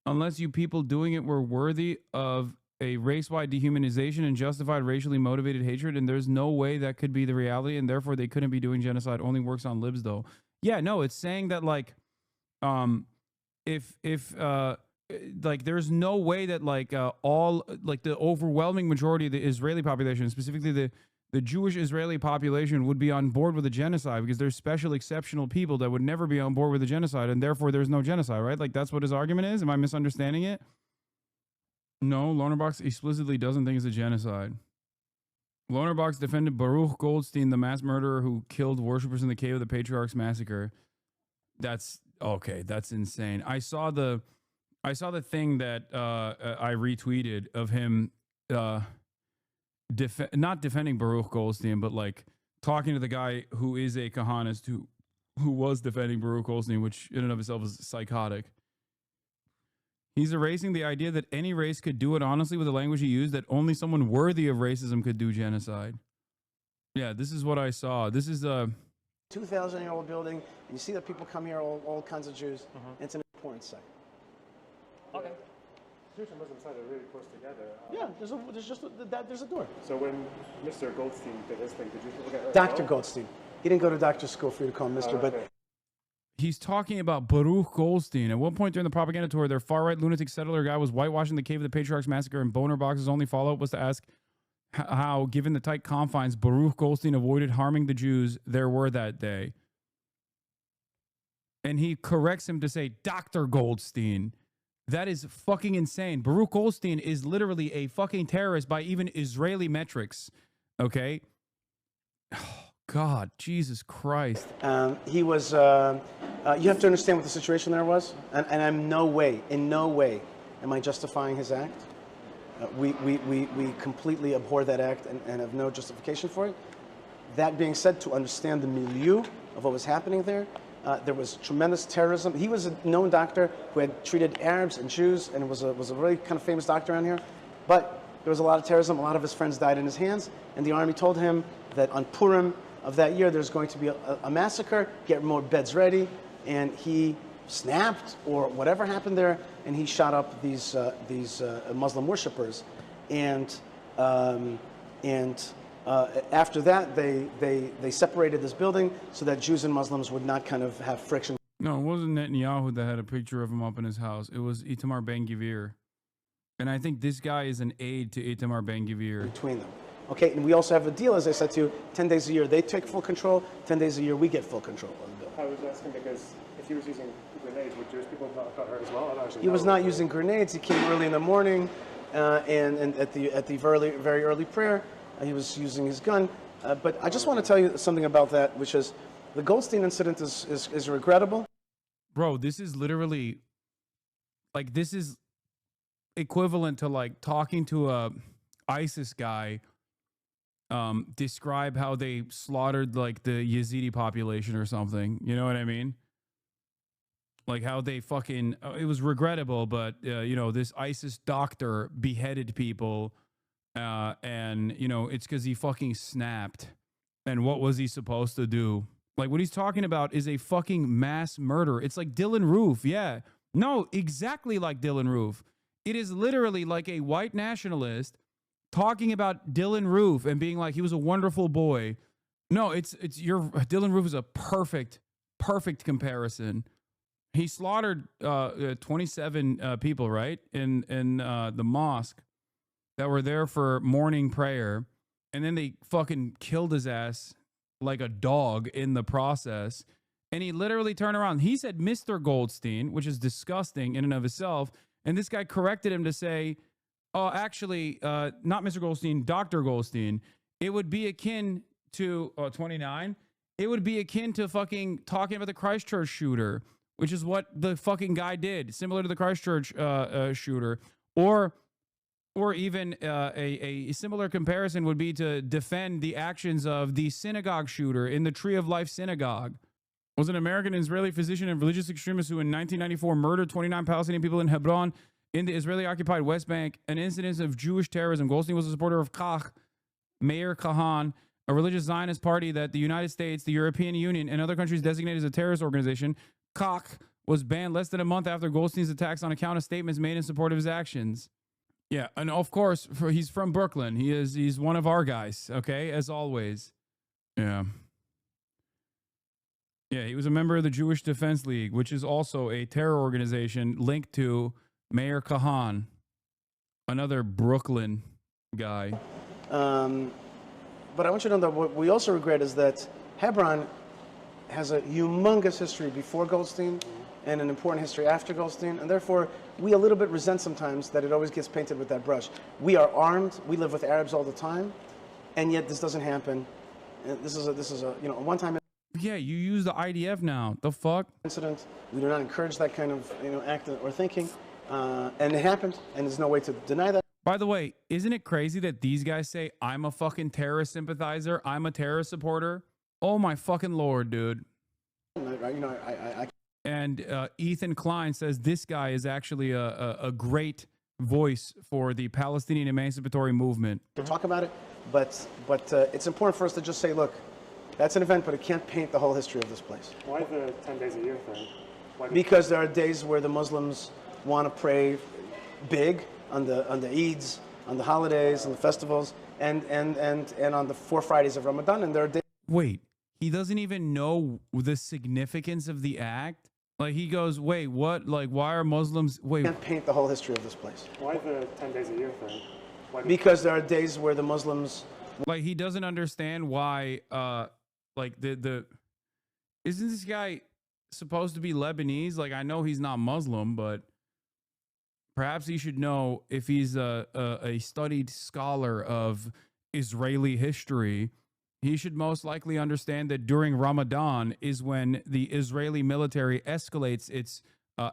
unless you people doing it were worthy of a race-wide dehumanization and justified racially motivated hatred, and there's no way that could be the reality, and therefore they couldn't be doing genocide. Only works on libs, though. Yeah, no, it's saying that, like, like, there's no way that, like, all, like, the overwhelming majority of the Israeli population, specifically the Jewish Israeli population, would be on board with a genocide because there's special exceptional people that would never be on board with a genocide, and therefore there's no genocide, right? Like, that's what his argument is. Am I misunderstanding it? No, Lonerbox explicitly doesn't think it's a genocide. Lonerbox defended Baruch Goldstein, the mass murderer who killed worshippers in the Cave of the Patriarchs massacre. That's okay. That's insane. I saw the thing that I retweeted of him not defending Baruch Goldstein, but like talking to the guy who is a Kahanist who was defending Baruch Goldstein, which in and of itself is psychotic. He's erasing the idea that any race could do it honestly with the language he used, that only someone worthy of racism could do genocide. Yeah, this is what I saw. This is a 2,000-year-old building, and you see that people come here, all kinds of Jews. And it's an important site. Okay. Jewish and Muslim sides are really close together. Yeah, there's a door. So when Mr. Goldstein did his thing, did you people get Dr. Goldstein. He didn't go to doctor school for you to call him Mr. But he's talking about Baruch Goldstein. At one point during the propaganda tour, their far-right lunatic settler guy was whitewashing the Cave of the Patriarchs massacre, and Boner Box's only follow-up was to ask how, given the tight confines, Baruch Goldstein avoided harming the Jews there were that day. And he corrects him to say, Dr. Goldstein. That is fucking insane. Baruch Goldstein is literally a fucking terrorist by even Israeli metrics. Okay. Oh, God, Jesus Christ. He was, you have to understand what the situation there was, and I'm in no way am I justifying his act. We completely abhor that act and have no justification for it. That being said, to understand the milieu of what was happening there, there was tremendous terrorism. He was a known doctor who had treated Arabs and Jews and was a really kind of famous doctor around here. But there was a lot of terrorism. A lot of his friends died in his hands. And the army told him that on Purim of that year, there's going to be a massacre, get more beds ready. And he snapped or whatever happened there, and he shot up these Muslim worshippers. And after that, they separated this building so that Jews and Muslims would not kind of have friction. No, it wasn't Netanyahu that had a picture of him up in his house. It was Itamar Ben-Gvir. And I think this guy is an aide to Itamar Ben-Gvir. Between them. Okay, and we also have a deal, as I said to you, 10 days a year they take full control, 10 days a year we get full control of the building. I was asking because if he was using grenades, would Jewish people not got hurt as well? I don't actually He know. was not using grenades. He came early in the morning, and at the very early prayer, he was using his gun. But I just want to tell you something about that, which is the Goldstein incident is regrettable. Bro, this is literally, like, this is equivalent to, like, talking to a ISIS guy, describe how they slaughtered, like, the Yazidi population or something. You know what I mean? Like, how they fucking, it was regrettable, but, you know, this ISIS doctor beheaded people, and, you know, it's because he fucking snapped. And what was he supposed to do? Like, what he's talking about is a fucking mass murder. It's like Dylan Roof. Yeah. No, exactly like Dylan Roof. It is literally like a white nationalist talking about Dylan Roof and being like, he was a wonderful boy. No, Dylan Roof is a perfect comparison. He slaughtered 27 people, right? In the mosque that were there for morning prayer. And then they fucking killed his ass like a dog in the process. And he literally turned around. He said Mr. Goldstein, which is disgusting in and of itself. And this guy corrected him to say, oh, actually, not Mr. Goldstein, Dr. Goldstein. It would be akin to 29. It would be akin to fucking talking about the Christchurch shooter, which is what the fucking guy did, similar to the Christchurch shooter. Or even a similar comparison would be to defend the actions of the synagogue shooter in the Tree of Life synagogue. Was an American Israeli physician and religious extremist who in 1994 murdered 29 Palestinian people in Hebron in the Israeli-occupied West Bank, an incident of Jewish terrorism. Goldstein was a supporter of Kach, Meir Kahan, a religious Zionist party that the United States, the European Union, and other countries designated as a terrorist organization. Kach was banned less than a month after Goldstein's attacks on account of statements made in support of his actions. Yeah, and of course, he's from Brooklyn. He's one of our guys, okay, as always. Yeah. Yeah, he was a member of the Jewish Defense League, which is also a terror organization linked to Meir Kahan, another Brooklyn guy. But I want you to know that what we also regret is that Hebron has a humongous history before Goldstein and an important history after Goldstein, and therefore we a little bit resent sometimes that it always gets painted with that brush. We are armed, we live with Arabs all the time, and yet this doesn't happen. This is a one-time. Yeah, you use the IDF now. The fuck? Incident. We do not encourage that kind of act or thinking, and it happened, and there's no way to deny that. By the way, isn't it crazy that these guys say I'm a fucking terrorist sympathizer, I'm a terrorist supporter? Oh my fucking lord, dude. And Ethan Klein says this guy is actually a great voice for the Palestinian emancipatory movement. To talk about it, but it's important for us to just say, look, that's an event, but it can't paint the whole history of this place. Why the 10 days a year thing? Because there are days where the Muslims want to pray big on the Eids, on the holidays, on the festivals, and on the 4 Fridays of Ramadan, and there are days. Wait, he doesn't even know the significance of the act? Like, he goes, wait, what? Like, why are Muslims... Wait. Can't paint the whole history of this place. Why the 10 days a year thing? Because there are days where the Muslims... Like, he doesn't understand why, like, isn't this guy supposed to be Lebanese? Like, I know he's not Muslim, but perhaps he should know if he's a studied scholar of Israeli history, he should most likely understand that during Ramadan is when the Israeli military escalates its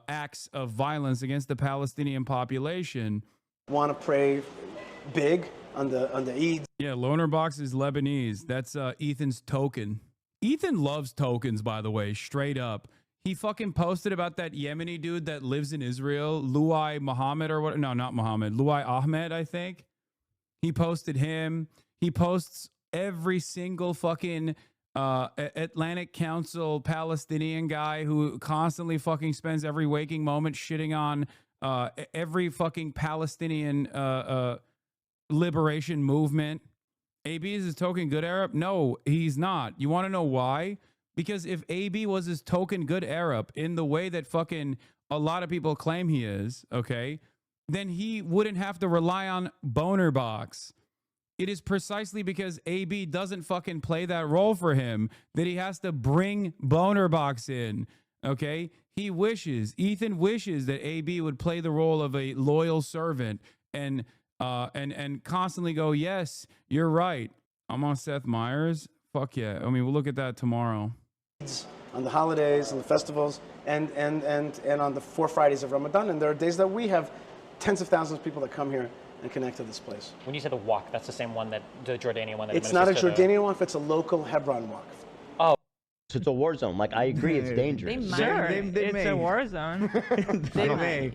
acts of violence against the Palestinian population. Want to pray big on the Eid. Yeah, Loner Box is Lebanese. That's Ethan's token. Ethan loves tokens, by the way, straight up. He fucking posted about that Yemeni dude that lives in Israel, Luai Muhammad or what? No, not Muhammad. Luai Ahmed, I think. He posted him. He posts every single fucking Atlantic Council Palestinian guy who constantly fucking spends every waking moment shitting on every fucking Palestinian liberation movement. AB is his token good Arab? No, he's not. You want to know why? Because if AB was his token good Arab in the way that fucking a lot of people claim he is, okay, then he wouldn't have to rely on Boner Box. It is precisely because AB doesn't fucking play that role for him that he has to bring Boner Box in, okay? Ethan wishes that AB would play the role of a loyal servant and constantly go, yes, you're right. I'm on Seth Meyers. Fuck yeah. I mean, we'll look at that tomorrow. On the holidays and the festivals and on the 4 Fridays of Ramadan. And there are days that we have tens of thousands of people that come here and connect to this place. When you say the Waqf, that's the same one that the Jordanian one that it's not a Jordanian Waqf, it's a local Hebron Waqf. Oh. So it's a war zone. Like, I agree, it's dangerous. Sure, it's a war zone.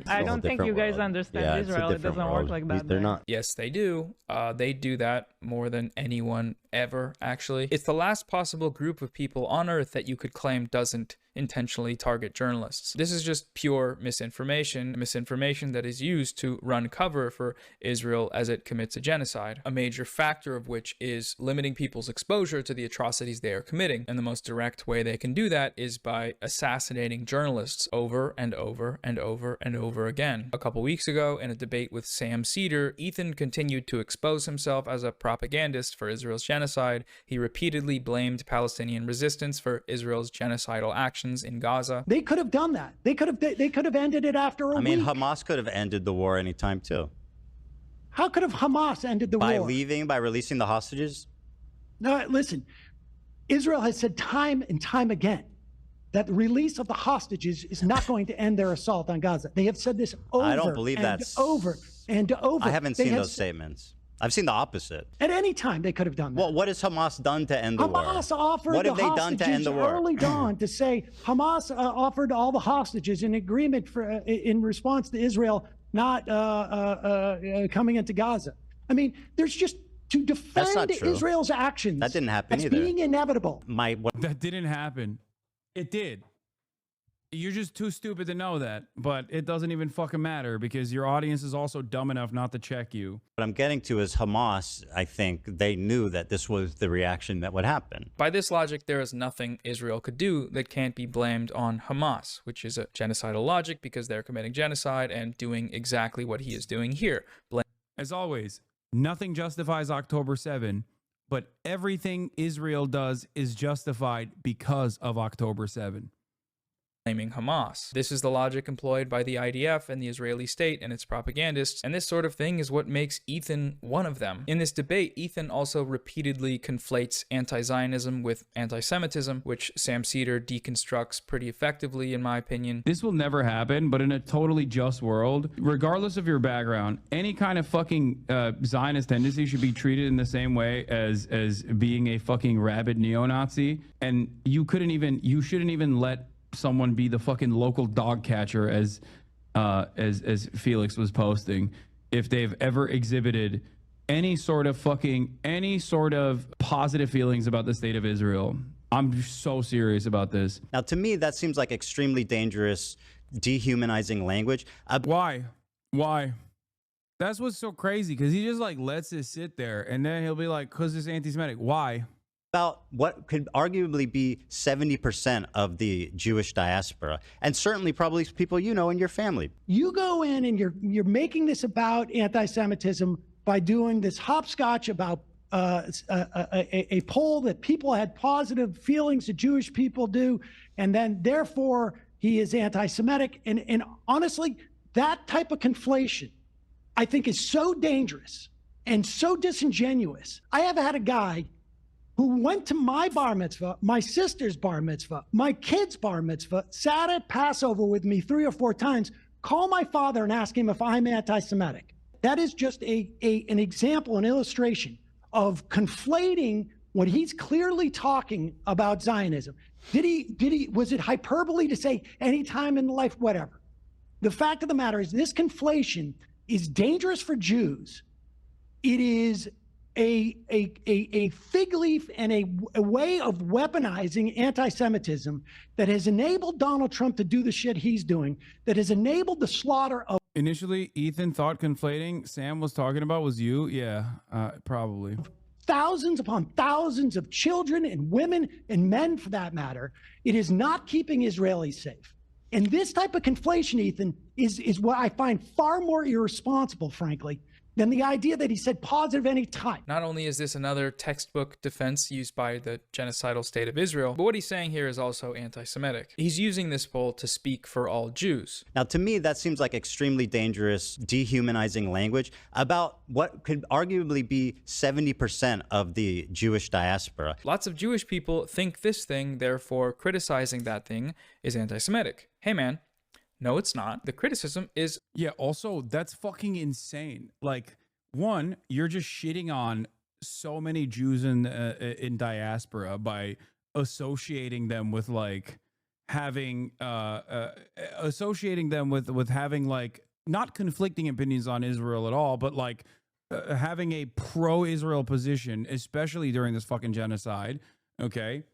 I don't think you guys understand Israel. It doesn't work like that. They're not. Yes, they do. They do that more than anyone ever, actually. It's the last possible group of people on Earth that you could claim doesn't intentionally target journalists. This is just pure misinformation that is used to run cover for Israel as it commits a genocide, a major factor of which is limiting people's exposure to the atrocities they are committing. And the most direct way they can do that is by assassinating journalists over and over and over and over again. A couple weeks ago, in a debate with Sam Cedar, Ethan continued to expose himself as a propagandist for Israel's genocide. He repeatedly blamed Palestinian resistance for Israel's genocidal actions in Gaza. They could have done that. They could have ended it after a week. I mean, Hamas could have ended the war anytime too. How could have Hamas ended the war? By releasing the hostages? No, listen. Israel has said time and time again that the release of the hostages is not going to end their assault on Gaza. They have said this over I don't believe that's over and over. I haven't seen those statements. I've seen the opposite. At any time, they could have done that. Well, what has Hamas done to end the war? Hamas offered what have the they done to end the war? Early dawn to say Hamas offered all the hostages in agreement for in response to Israel not coming into Gaza. I mean, there's just to defend Israel's actions. That didn't happen either. Being inevitable. That didn't happen. It did. You're just too stupid to know that, but it doesn't even fucking matter because your audience is also dumb enough not to check you. What I'm getting to is Hamas, I think they knew that this was the reaction that would happen. By this logic, there is nothing Israel could do that can't be blamed on Hamas, which is a genocidal logic because they're committing genocide and doing exactly what he is doing here. As always, nothing justifies October 7, but everything Israel does is justified because of October 7. Blaming Hamas. This is the logic employed by the IDF and the Israeli state and its propagandists, and this sort of thing is what makes Ethan one of them. In this debate, Ethan also repeatedly conflates anti-Zionism with anti-Semitism, which Sam Cedar deconstructs pretty effectively, in my opinion. This will never happen, but in a totally just world, regardless of your background, any kind of fucking Zionist tendency should be treated in the same way as being a fucking rabid neo-Nazi, and you shouldn't even let someone be the fucking local dog catcher as Felix was posting if they've ever exhibited any sort of positive feelings about the state of Israel. I'm so serious about this. Now, to me, that seems like extremely dangerous, dehumanizing language. Why? That's what's so crazy, because he just like lets it sit there and then he'll be like, because it's anti-Semitic. Why? About what could arguably be 70% of the Jewish diaspora, and certainly probably people you know in your family. You go in and you're making this about anti-Semitism by doing this hopscotch about a poll that people had positive feelings that Jewish people do, and then therefore he is anti-Semitic. And honestly, that type of conflation, I think, is so dangerous and so disingenuous. I have had a guy who went to my bar mitzvah, my sister's bar mitzvah, my kid's bar mitzvah, sat at Passover with me 3 or 4 times, call my father and ask him if I'm anti-Semitic. That is just an example, an illustration of conflating when he's clearly talking about Zionism. Was it hyperbole to say any time in life, whatever? The fact of the matter is this conflation is dangerous for Jews. It is a fig leaf and a way of weaponizing anti-Semitism that has enabled Donald Trump to do the shit he's doing, that has enabled the slaughter of... Initially, Ethan thought conflating Sam was talking about was you. Yeah, probably. Thousands upon thousands of children and women and men, for that matter. It is not keeping Israelis safe. And this type of conflation, Ethan, is what I find far more irresponsible, frankly, than the idea that he said positive any time. Not only is this another textbook defense used by the genocidal state of Israel, but what he's saying here is also anti-Semitic. He's using this poll to speak for all Jews. Now, to me, that seems like extremely dangerous, dehumanizing language about what could arguably be 70% of the Jewish diaspora. Lots of Jewish people think this thing, therefore criticizing that thing is anti-Semitic. Hey, man. No, it's not. The criticism is... Yeah, also, that's fucking insane. Like, one, you're just shitting on so many Jews in diaspora by associating them with, like, having... associating them with having, like, not conflicting opinions on Israel at all, but, like, having a pro-Israel position, especially during this fucking genocide, okay?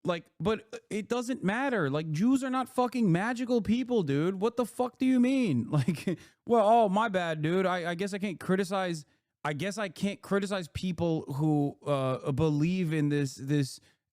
Like, but it doesn't matter. Like, Jews are not fucking magical people, dude. What the fuck do you mean? Like, well, oh, my bad, dude. I guess I can't criticize. I guess I can't criticize people who believe in this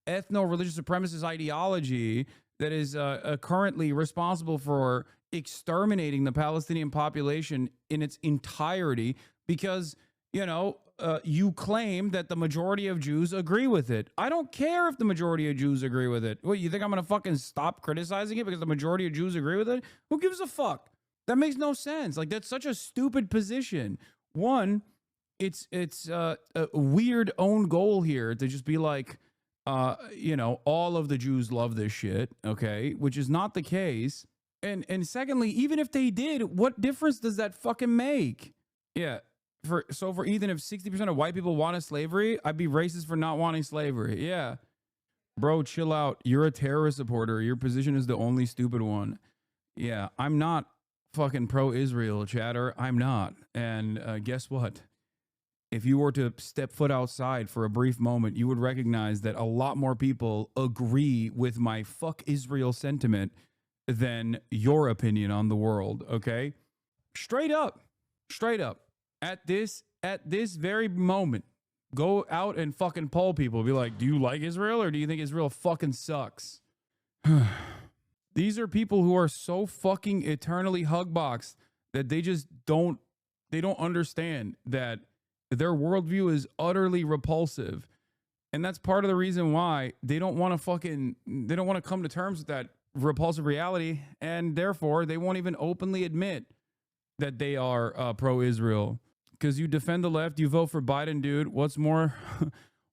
ethno-religious supremacist ideology that is currently responsible for exterminating the Palestinian population in its entirety because, you know, you claim that the majority of Jews agree with it. I don't care if the majority of Jews agree with it. What, you think I'm going to fucking stop criticizing it because the majority of Jews agree with it? Who gives a fuck? That makes no sense. Like, that's such a stupid position. One, it's a weird own goal here to just be like, you know, all of the Jews love this shit, okay? Which is not the case. And secondly, even if they did, what difference does that fucking make? Yeah. So for Ethan, if 60% of white people wanted slavery, I'd be racist for not wanting slavery. Yeah. Bro, chill out. You're a terrorist supporter. Your position is the only stupid one. Yeah, I'm not fucking pro-Israel, chatter. I'm not. And guess what? If you were to step foot outside for a brief moment, you would recognize that a lot more people agree with my fuck Israel sentiment than your opinion on the world, okay? Straight up. Straight up. At this very moment, go out and fucking poll people. Be like, do you like Israel or do you think Israel fucking sucks? These are people who are so fucking eternally hugboxed that they just don't understand that their worldview is utterly repulsive. And that's part of the reason why they don't want to come to terms with that repulsive reality. And therefore, they won't even openly admit that they are pro-Israel. Because you defend the left, you vote for Biden, dude. What's more?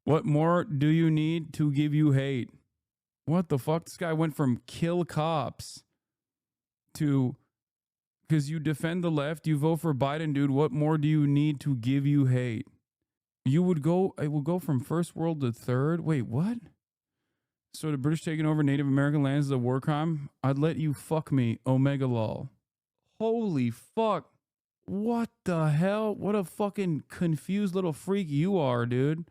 What more do you need to give you hate? What the fuck? This guy went from kill cops to because you defend the left, you vote for Biden, dude. What more do you need to give you hate? It will go from first world to third. Wait, what? So the British taking over Native American lands is a war crime? I'd let you fuck me, Omega lol. Holy fuck. What the hell? What a fucking confused little freak you are, dude.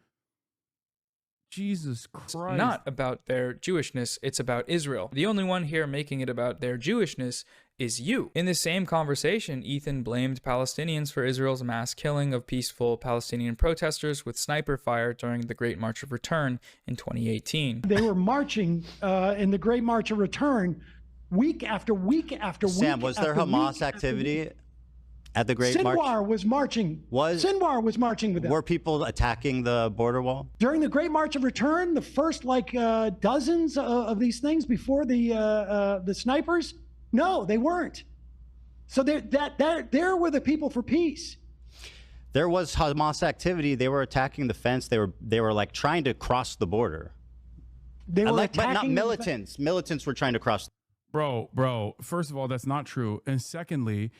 Jesus Christ. It's not about their Jewishness, it's about Israel. The only one here making it about their Jewishness is you. In this same conversation, Ethan blamed Palestinians for Israel's mass killing of peaceful Palestinian protesters with sniper fire during the Great March of Return in 2018. They were marching in the Great March of Return week after week after week. Sam, was there Hamas activity at the Great March? Sinwar was marching. Sinwar was marching with them. Were people attacking the border wall? During the Great March of Return, the first dozens of these things before the snipers? No, they weren't. So there were the people for peace. There was Hamas activity. They were attacking the fence. They were like trying to cross the border. They were but not attacking militants. Militants were trying to cross. Bro, first of all, that's not true. And secondly,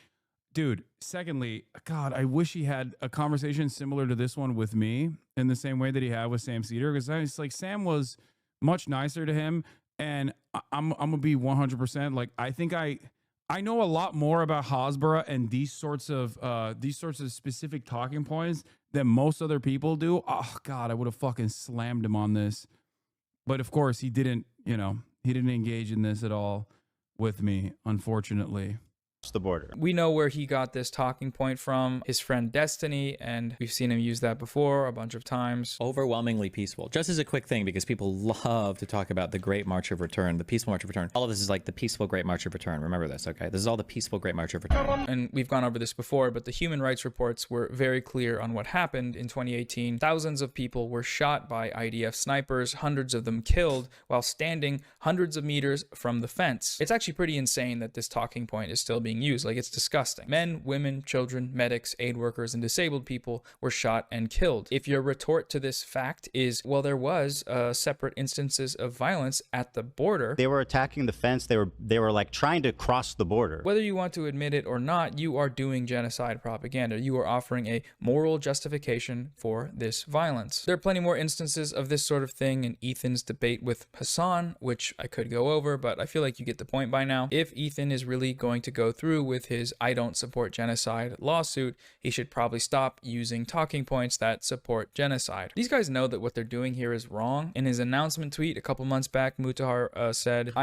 God, I wish he had a conversation similar to this one with me in the same way that he had with Sam Cedar, because it's like Sam was much nicer to him, and I'm gonna be 100% like, I think I know a lot more about Hasbara and these sorts of specific talking points than most other people do. Oh God, I would have fucking slammed him on this, but of course he didn't. He didn't engage in this at all with me, unfortunately. The border. We know where he got this talking point from, his friend Destiny, and we've seen him use that before a bunch of times. Overwhelmingly peaceful. Just as a quick thing, because people love to talk about the Great March of Return, the peaceful March of Return. All of this is like the peaceful Great March of Return. Remember this, okay? This is all the peaceful Great March of Return. And we've gone over this before, but the human rights reports were very clear on what happened in 2018. Thousands of people were shot by IDF snipers, hundreds of them killed while standing hundreds of meters from the fence. It's actually pretty insane that this talking point is still being used. Like, it's disgusting. Men, women, children, medics, aid workers, and disabled people were shot and killed. If your retort to this fact is, well, there was separate instances of violence at the border. They were attacking the fence. They were like trying to cross the border. Whether you want to admit it or not, you are doing genocide propaganda. You are offering a moral justification for this violence. There are plenty more instances of this sort of thing in Ethan's debate with Hasan, which I could go over, but I feel like you get the point by now. If Ethan is really going to go through with his I don't support genocide lawsuit, he should probably stop using talking points that support genocide. These guys know that what they're doing here is wrong. In his announcement tweet a couple months back, Mutahar said,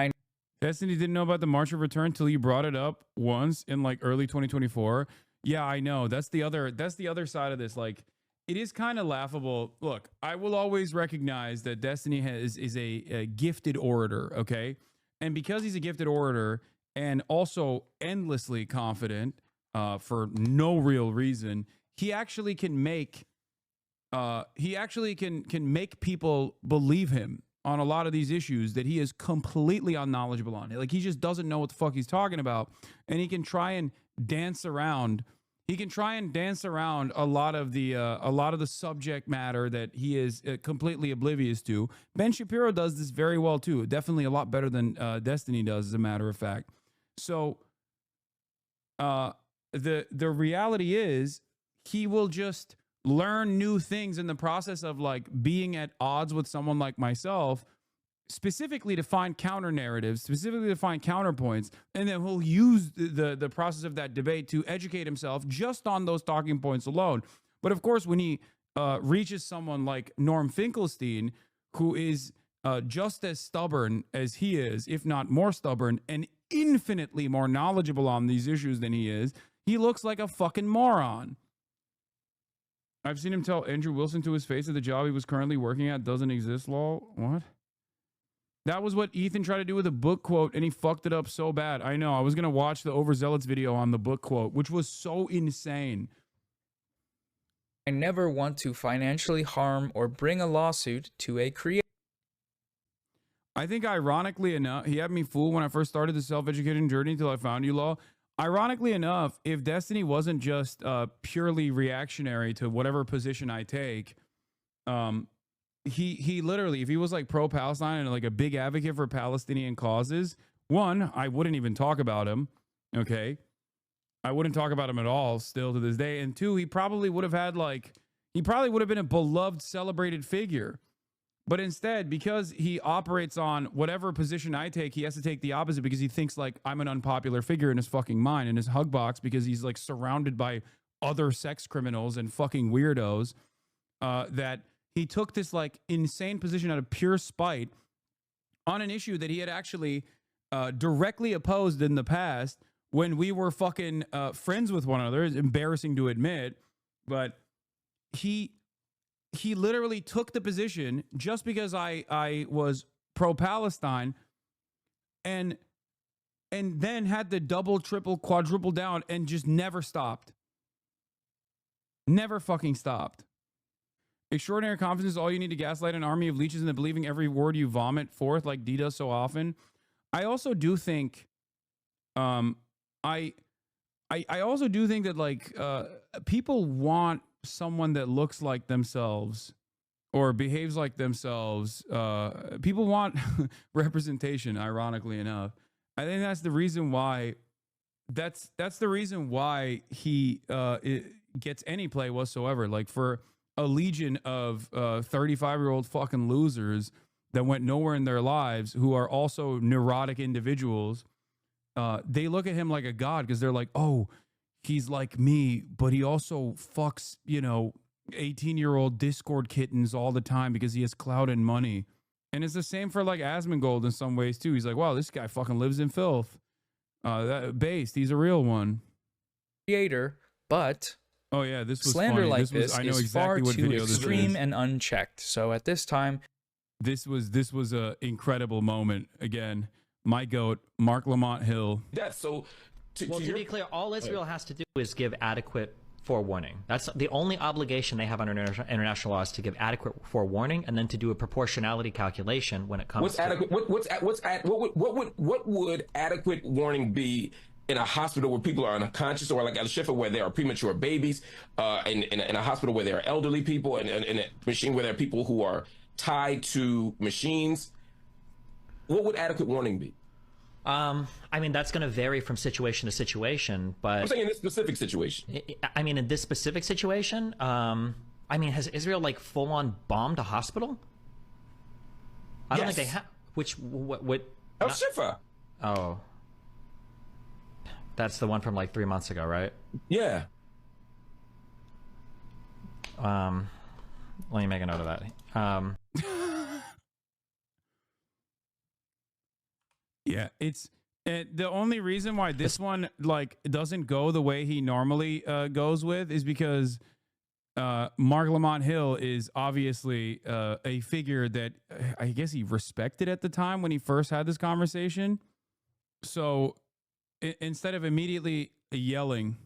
Destiny didn't know about the March of Return till you brought it up once in like early 2024. Yeah, I know. That's the other side of this. Like, it is kind of laughable. Look, I will always recognize that Destiny is a gifted orator, okay? And because he's a gifted orator and also endlessly confident for no real reason, he actually can make people believe him on a lot of these issues that he is completely unknowledgeable on. Like, he just doesn't know what the fuck he's talking about, and he can try and dance around. He can try and dance around a lot of the subject matter that he is completely oblivious to. Ben Shapiro does this very well too. Definitely a lot better than Destiny does, as a matter of fact. So, the reality is, he will just learn new things in the process of like being at odds with someone like myself, specifically to find counter narratives, specifically to find counterpoints, and then he'll use the process of that debate to educate himself just on those talking points alone. But of course, when he reaches someone like Norm Finkelstein, who is just as stubborn as he is, if not more stubborn, and infinitely more knowledgeable on these issues than he is, he looks like a fucking moron. I've seen him tell Andrew Wilson to his face that the job he was currently working at doesn't exist, lol. What? That was what Ethan tried to do with a book quote, and he fucked it up so bad. I know. I was going to watch the Overzealots video on the book quote, which was so insane. I never want to financially harm or bring a lawsuit to a creator. I think ironically enough, he had me fooled when I first started the self-educating journey until I found you, Law. Ironically enough, if Destiny wasn't just purely reactionary to whatever position I take, he literally, if he was like pro-Palestine and like a big advocate for Palestinian causes, one, I wouldn't even talk about him, okay? I wouldn't talk about him at all still to this day. And two, he probably would have been a beloved, celebrated figure. But instead, because he operates on whatever position I take, he has to take the opposite because he thinks like I'm an unpopular figure in his fucking mind, in his hug box, because he's like surrounded by other sex criminals and fucking weirdos, that he took this like insane position out of pure spite on an issue that he had actually directly opposed in the past when we were fucking friends with one another. It's embarrassing to admit, but he literally took the position just because I was pro-Palestine, and then had to double, triple, quadruple down and just never stopped. Never fucking stopped. Extraordinary confidence is all you need to gaslight an army of leeches into believing every word you vomit forth like D does so often. I also do think, I also do think that like people want someone that looks like themselves or behaves like themselves, people want representation, ironically enough. I think that's the reason why that's the reason why he gets any play whatsoever. Like, for a legion of 35-year-old fucking losers that went nowhere in their lives, who are also neurotic individuals, they look at him like a god, because they're like, oh, he's like me, but he also fucks, 18-year-old Discord kittens all the time because he has clout and money. And it's the same for like Asmongold in some ways too. He's like, wow, this guy fucking lives in filth. Based, he's a real one. Creator, but oh yeah, this was slander funny. like this was, this I know is exactly far what too video this extreme is. and unchecked. So at this time, this was a incredible moment. Again, my goat, Mark Lamont Hill. That's so. To be clear, all Israel has to do is give adequate forewarning. That's the only obligation they have under international law, is to give adequate forewarning, and then to do a proportionality calculation when it comes. What's adequate? What would adequate warning be in a hospital where people are unconscious, or like at a shift where there are premature babies, in a hospital where there are elderly people, and in a machine where there are people who are tied to machines? What would adequate warning be? I mean, that's going to vary from situation to situation, but... I'm saying in this specific situation. I mean, in this specific situation, I mean, has Israel, like, full-on bombed a hospital? I don't think they have... What... Al-Shifa. Oh. That's the one from, like, 3 months ago, right? Yeah. Let me make a note of that. Yeah, it's the only reason why this one like doesn't go the way he normally goes with is because Mark Lamont Hill is obviously a figure that I guess he respected at the time when he first had this conversation. So instead of immediately starting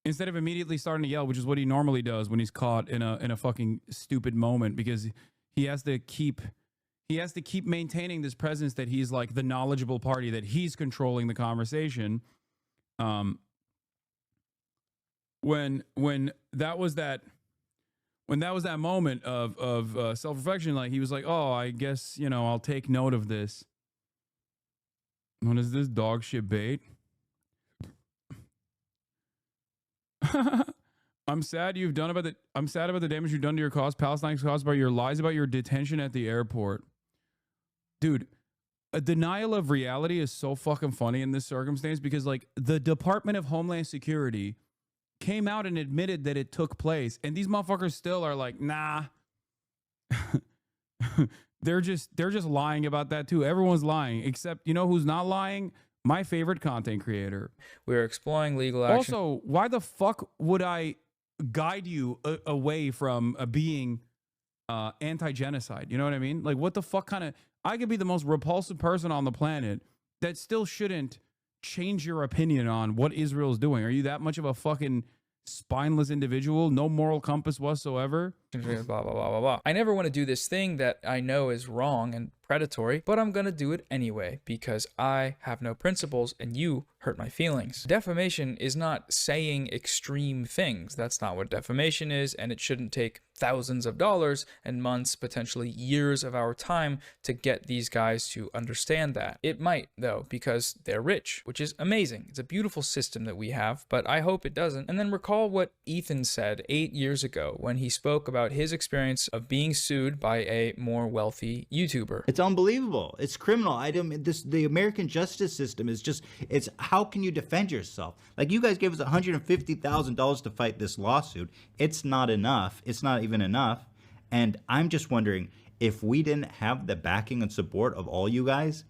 to yell, which is what he normally does when he's caught in a fucking stupid moment, because he has to keep maintaining this presence that he's like the knowledgeable party, that he's controlling the conversation. When that was that moment of self-reflection, like he was like, oh, I guess, I'll take note of this. What is this dog shit bait? I'm sad about the damage you've done to your cause. Palestine's caused by your lies about your detention at the airport. Dude, a denial of reality is so fucking funny in this circumstance, because like the Department of Homeland Security came out and admitted that it took place, and these motherfuckers still are like, nah. they're just lying about that too. Everyone's lying, except who's not lying? My favorite content creator. We're exploring legal action. Also, why the fuck would I guide you away from being anti-genocide? You know what I mean? Like, what the fuck kind of... I could be the most repulsive person on the planet that still shouldn't change your opinion on what Israel's doing. Are you that much of a fucking spineless individual? No moral compass whatsoever? Blah, blah, blah, blah, blah. I never want to do this thing that I know is wrong and predatory, but I'm going to do it anyway because I have no principles and you hurt my feelings. Defamation is not saying extreme things. That's not what defamation is, and it shouldn't take thousands of dollars and months, potentially years of our time to get these guys to understand that. It might, though, because they're rich, which is amazing. It's a beautiful system that we have, but I hope it doesn't. And then recall what Ethan said 8 years ago when he spoke about his experience of being sued by a more wealthy YouTuber. It's unbelievable. It's criminal. The American justice system is just, it's how can you defend yourself? Like, you guys gave us $150,000 to fight this lawsuit. It's not enough. It's not even enough. And I'm just wondering, if we didn't have the backing and support of all you guys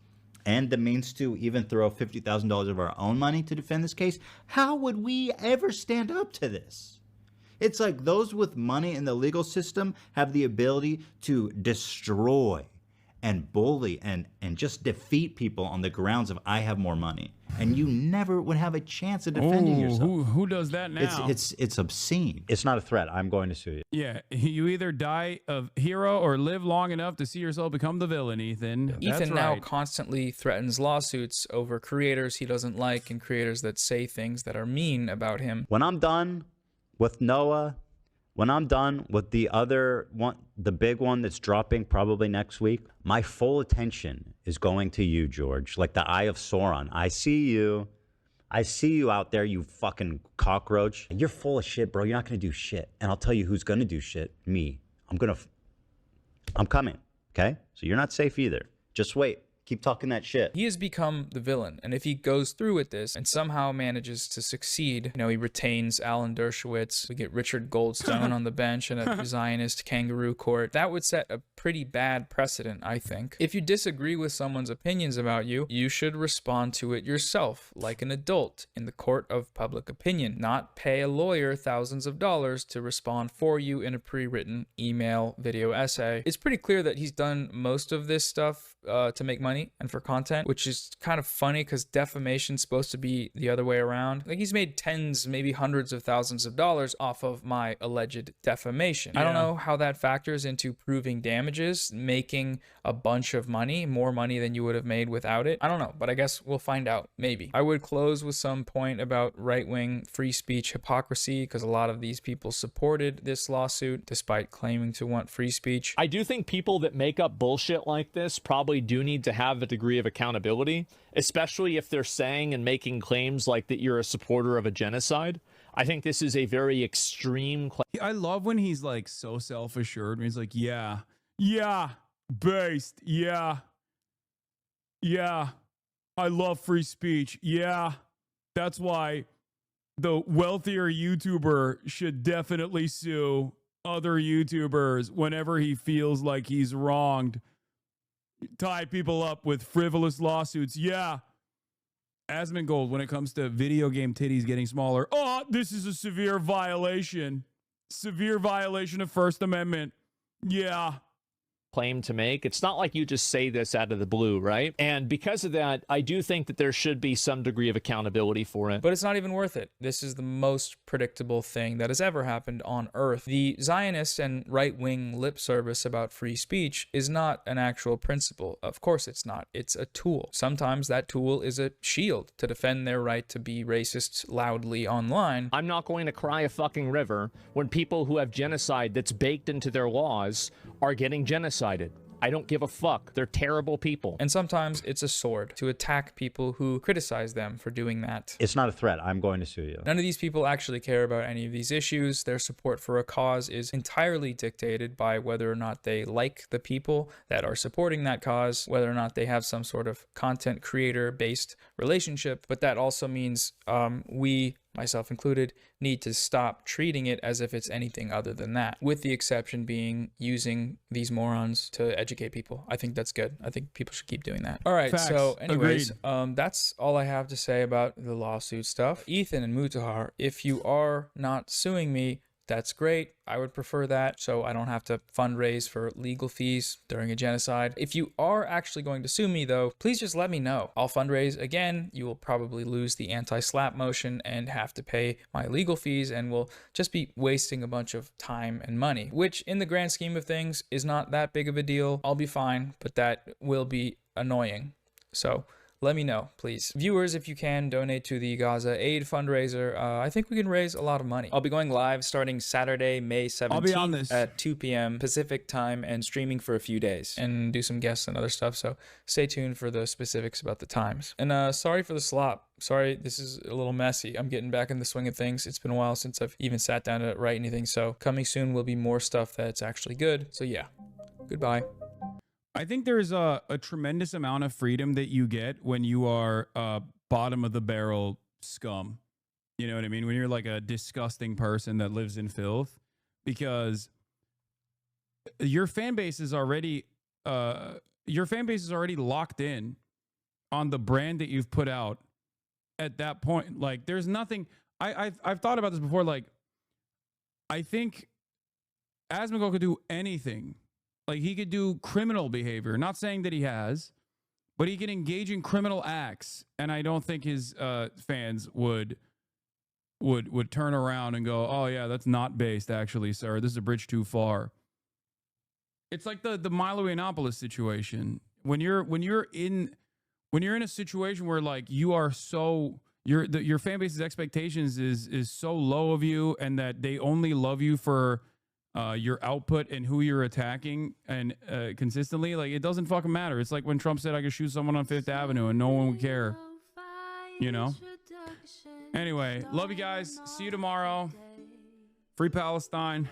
and the means to even throw $50,000 of our own money to defend this case, how would we ever stand up to this? It's like those with money in the legal system have the ability to destroy and bully and just defeat people on the grounds of I have more money. And you never would have a chance of defending yourself. Who does that now? It's obscene. It's not a threat. I'm going to sue you. Yeah, you either die a hero or live long enough to see yourself become the villain, Ethan. Ethan now constantly threatens lawsuits over creators he doesn't like and creators that say things that are mean about him. When I'm done with Noah when I'm done with the other one, the big one that's dropping probably next week, my full attention is going to you, George. Like the Eye of Sauron. I see you. I see you out there, you fucking cockroach. You're full of shit, bro. You're not going to do shit. And I'll tell you who's going to do shit. Me. I'm coming. Okay? So you're not safe either. Just wait. Keep talking that shit. He has become the villain, and if he goes through with this and somehow manages to succeed, he retains Alan Dershowitz, we get Richard Goldstone on the bench in a Zionist kangaroo court, that would set a pretty bad precedent, I think. If you disagree with someone's opinions about you, you should respond to it yourself, like an adult in the court of public opinion, not pay a lawyer thousands of dollars to respond for you in a pre-written email, video essay. It's pretty clear that he's done most of this stuff to make money and for content, which is kind of funny because defamation's supposed to be the other way around. Like, he's made tens, maybe hundreds of thousands of dollars off of my alleged defamation. I don't know how that factors into proving damages, making a bunch of money, more money than you would have made without it. I don't know, but I guess we'll find out, maybe. I would close with some point about right-wing free speech hypocrisy, because a lot of these people supported this lawsuit despite claiming to want free speech. I do think people that make up bullshit like this probably do need to have a degree of accountability, especially if they're saying and making claims like that you're a supporter of a genocide. I think this is a very extreme claim. I love when he's like so self-assured when he's like, yeah, based, yeah, I love free speech, yeah, that's why the wealthier YouTuber should definitely sue other YouTubers whenever he feels like he's wronged. Tie people up with frivolous lawsuits. Yeah. Asmongold, when it comes to video game titties getting smaller. Oh, this is a severe violation. Severe violation of First Amendment. Yeah. Claim to make. It's not like you just say this out of the blue, right? And because of that, I do think that there should be some degree of accountability for it. But it's not even worth it. This is the most predictable thing that has ever happened on Earth. The Zionist and right-wing lip service about free speech is not an actual principle. Of course it's not. It's a tool. Sometimes that tool is a shield to defend their right to be racist loudly online. I'm not going to cry a fucking river when people who have genocide that's baked into their laws are getting genocided. I don't give a fuck. They're terrible people. And sometimes it's a sword to attack people who criticize them for doing that. It's not a threat. I'm going to sue you. None of these people actually care about any of these issues. Their support for a cause is entirely dictated by whether or not they like the people that are supporting that cause, whether or not they have some sort of content creator-based relationship. But that also means we, myself included, need to stop treating it as if it's anything other than that, with the exception being using these morons to educate people. I think that's good. I think people should keep doing that. All right, Facts. so anyways, that's all I have to say about the lawsuit stuff. Ethan and Mutahar, if you are not suing me, that's great. I would prefer that, so I don't have to fundraise for legal fees during a genocide. If you are actually going to sue me, though, please just let me know. I'll fundraise again. You will probably lose the anti-slap motion and have to pay my legal fees, and will just be wasting a bunch of time and money, which in the grand scheme of things is not that big of a deal. I'll be fine, but that will be annoying. So let me know, please. Viewers, if you can, donate to the Gaza Aid fundraiser. I think we can raise a lot of money. I'll be going live starting Saturday, May 17th I'll be on this at 2 p.m. Pacific time and streaming for a few days and do some guests and other stuff. So stay tuned for the specifics about the times. And sorry for the slop. Sorry, this is a little messy. I'm getting back in the swing of things. It's been a while since I've even sat down to write anything. So coming soon will be more stuff that's actually good. So yeah, goodbye. I think there's a tremendous amount of freedom that you get when you are bottom of the barrel scum. You know what I mean? When you're like a disgusting person that lives in filth, because your fan base is already locked in on the brand that you've put out at that point. Like, there's nothing. I've thought about this before. Like, I think Asmongold could do anything. Like, he could do criminal behavior. Not saying that he has, but he can engage in criminal acts. And I don't think his fans would turn around and go, oh yeah, that's not based actually, sir. This is a bridge too far. It's like the Milo Yiannopoulos situation. When you're in a situation where like you're your fan base's expectations is so low of you, and that they only love you for your output and who you're attacking and consistently. Like, it doesn't fucking matter. It's like when Trump said I could shoot someone on Fifth Avenue and no one would care. You know? Anyway, love you guys. See you tomorrow. Free Palestine.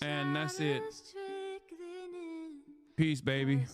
And that's it. Peace, baby.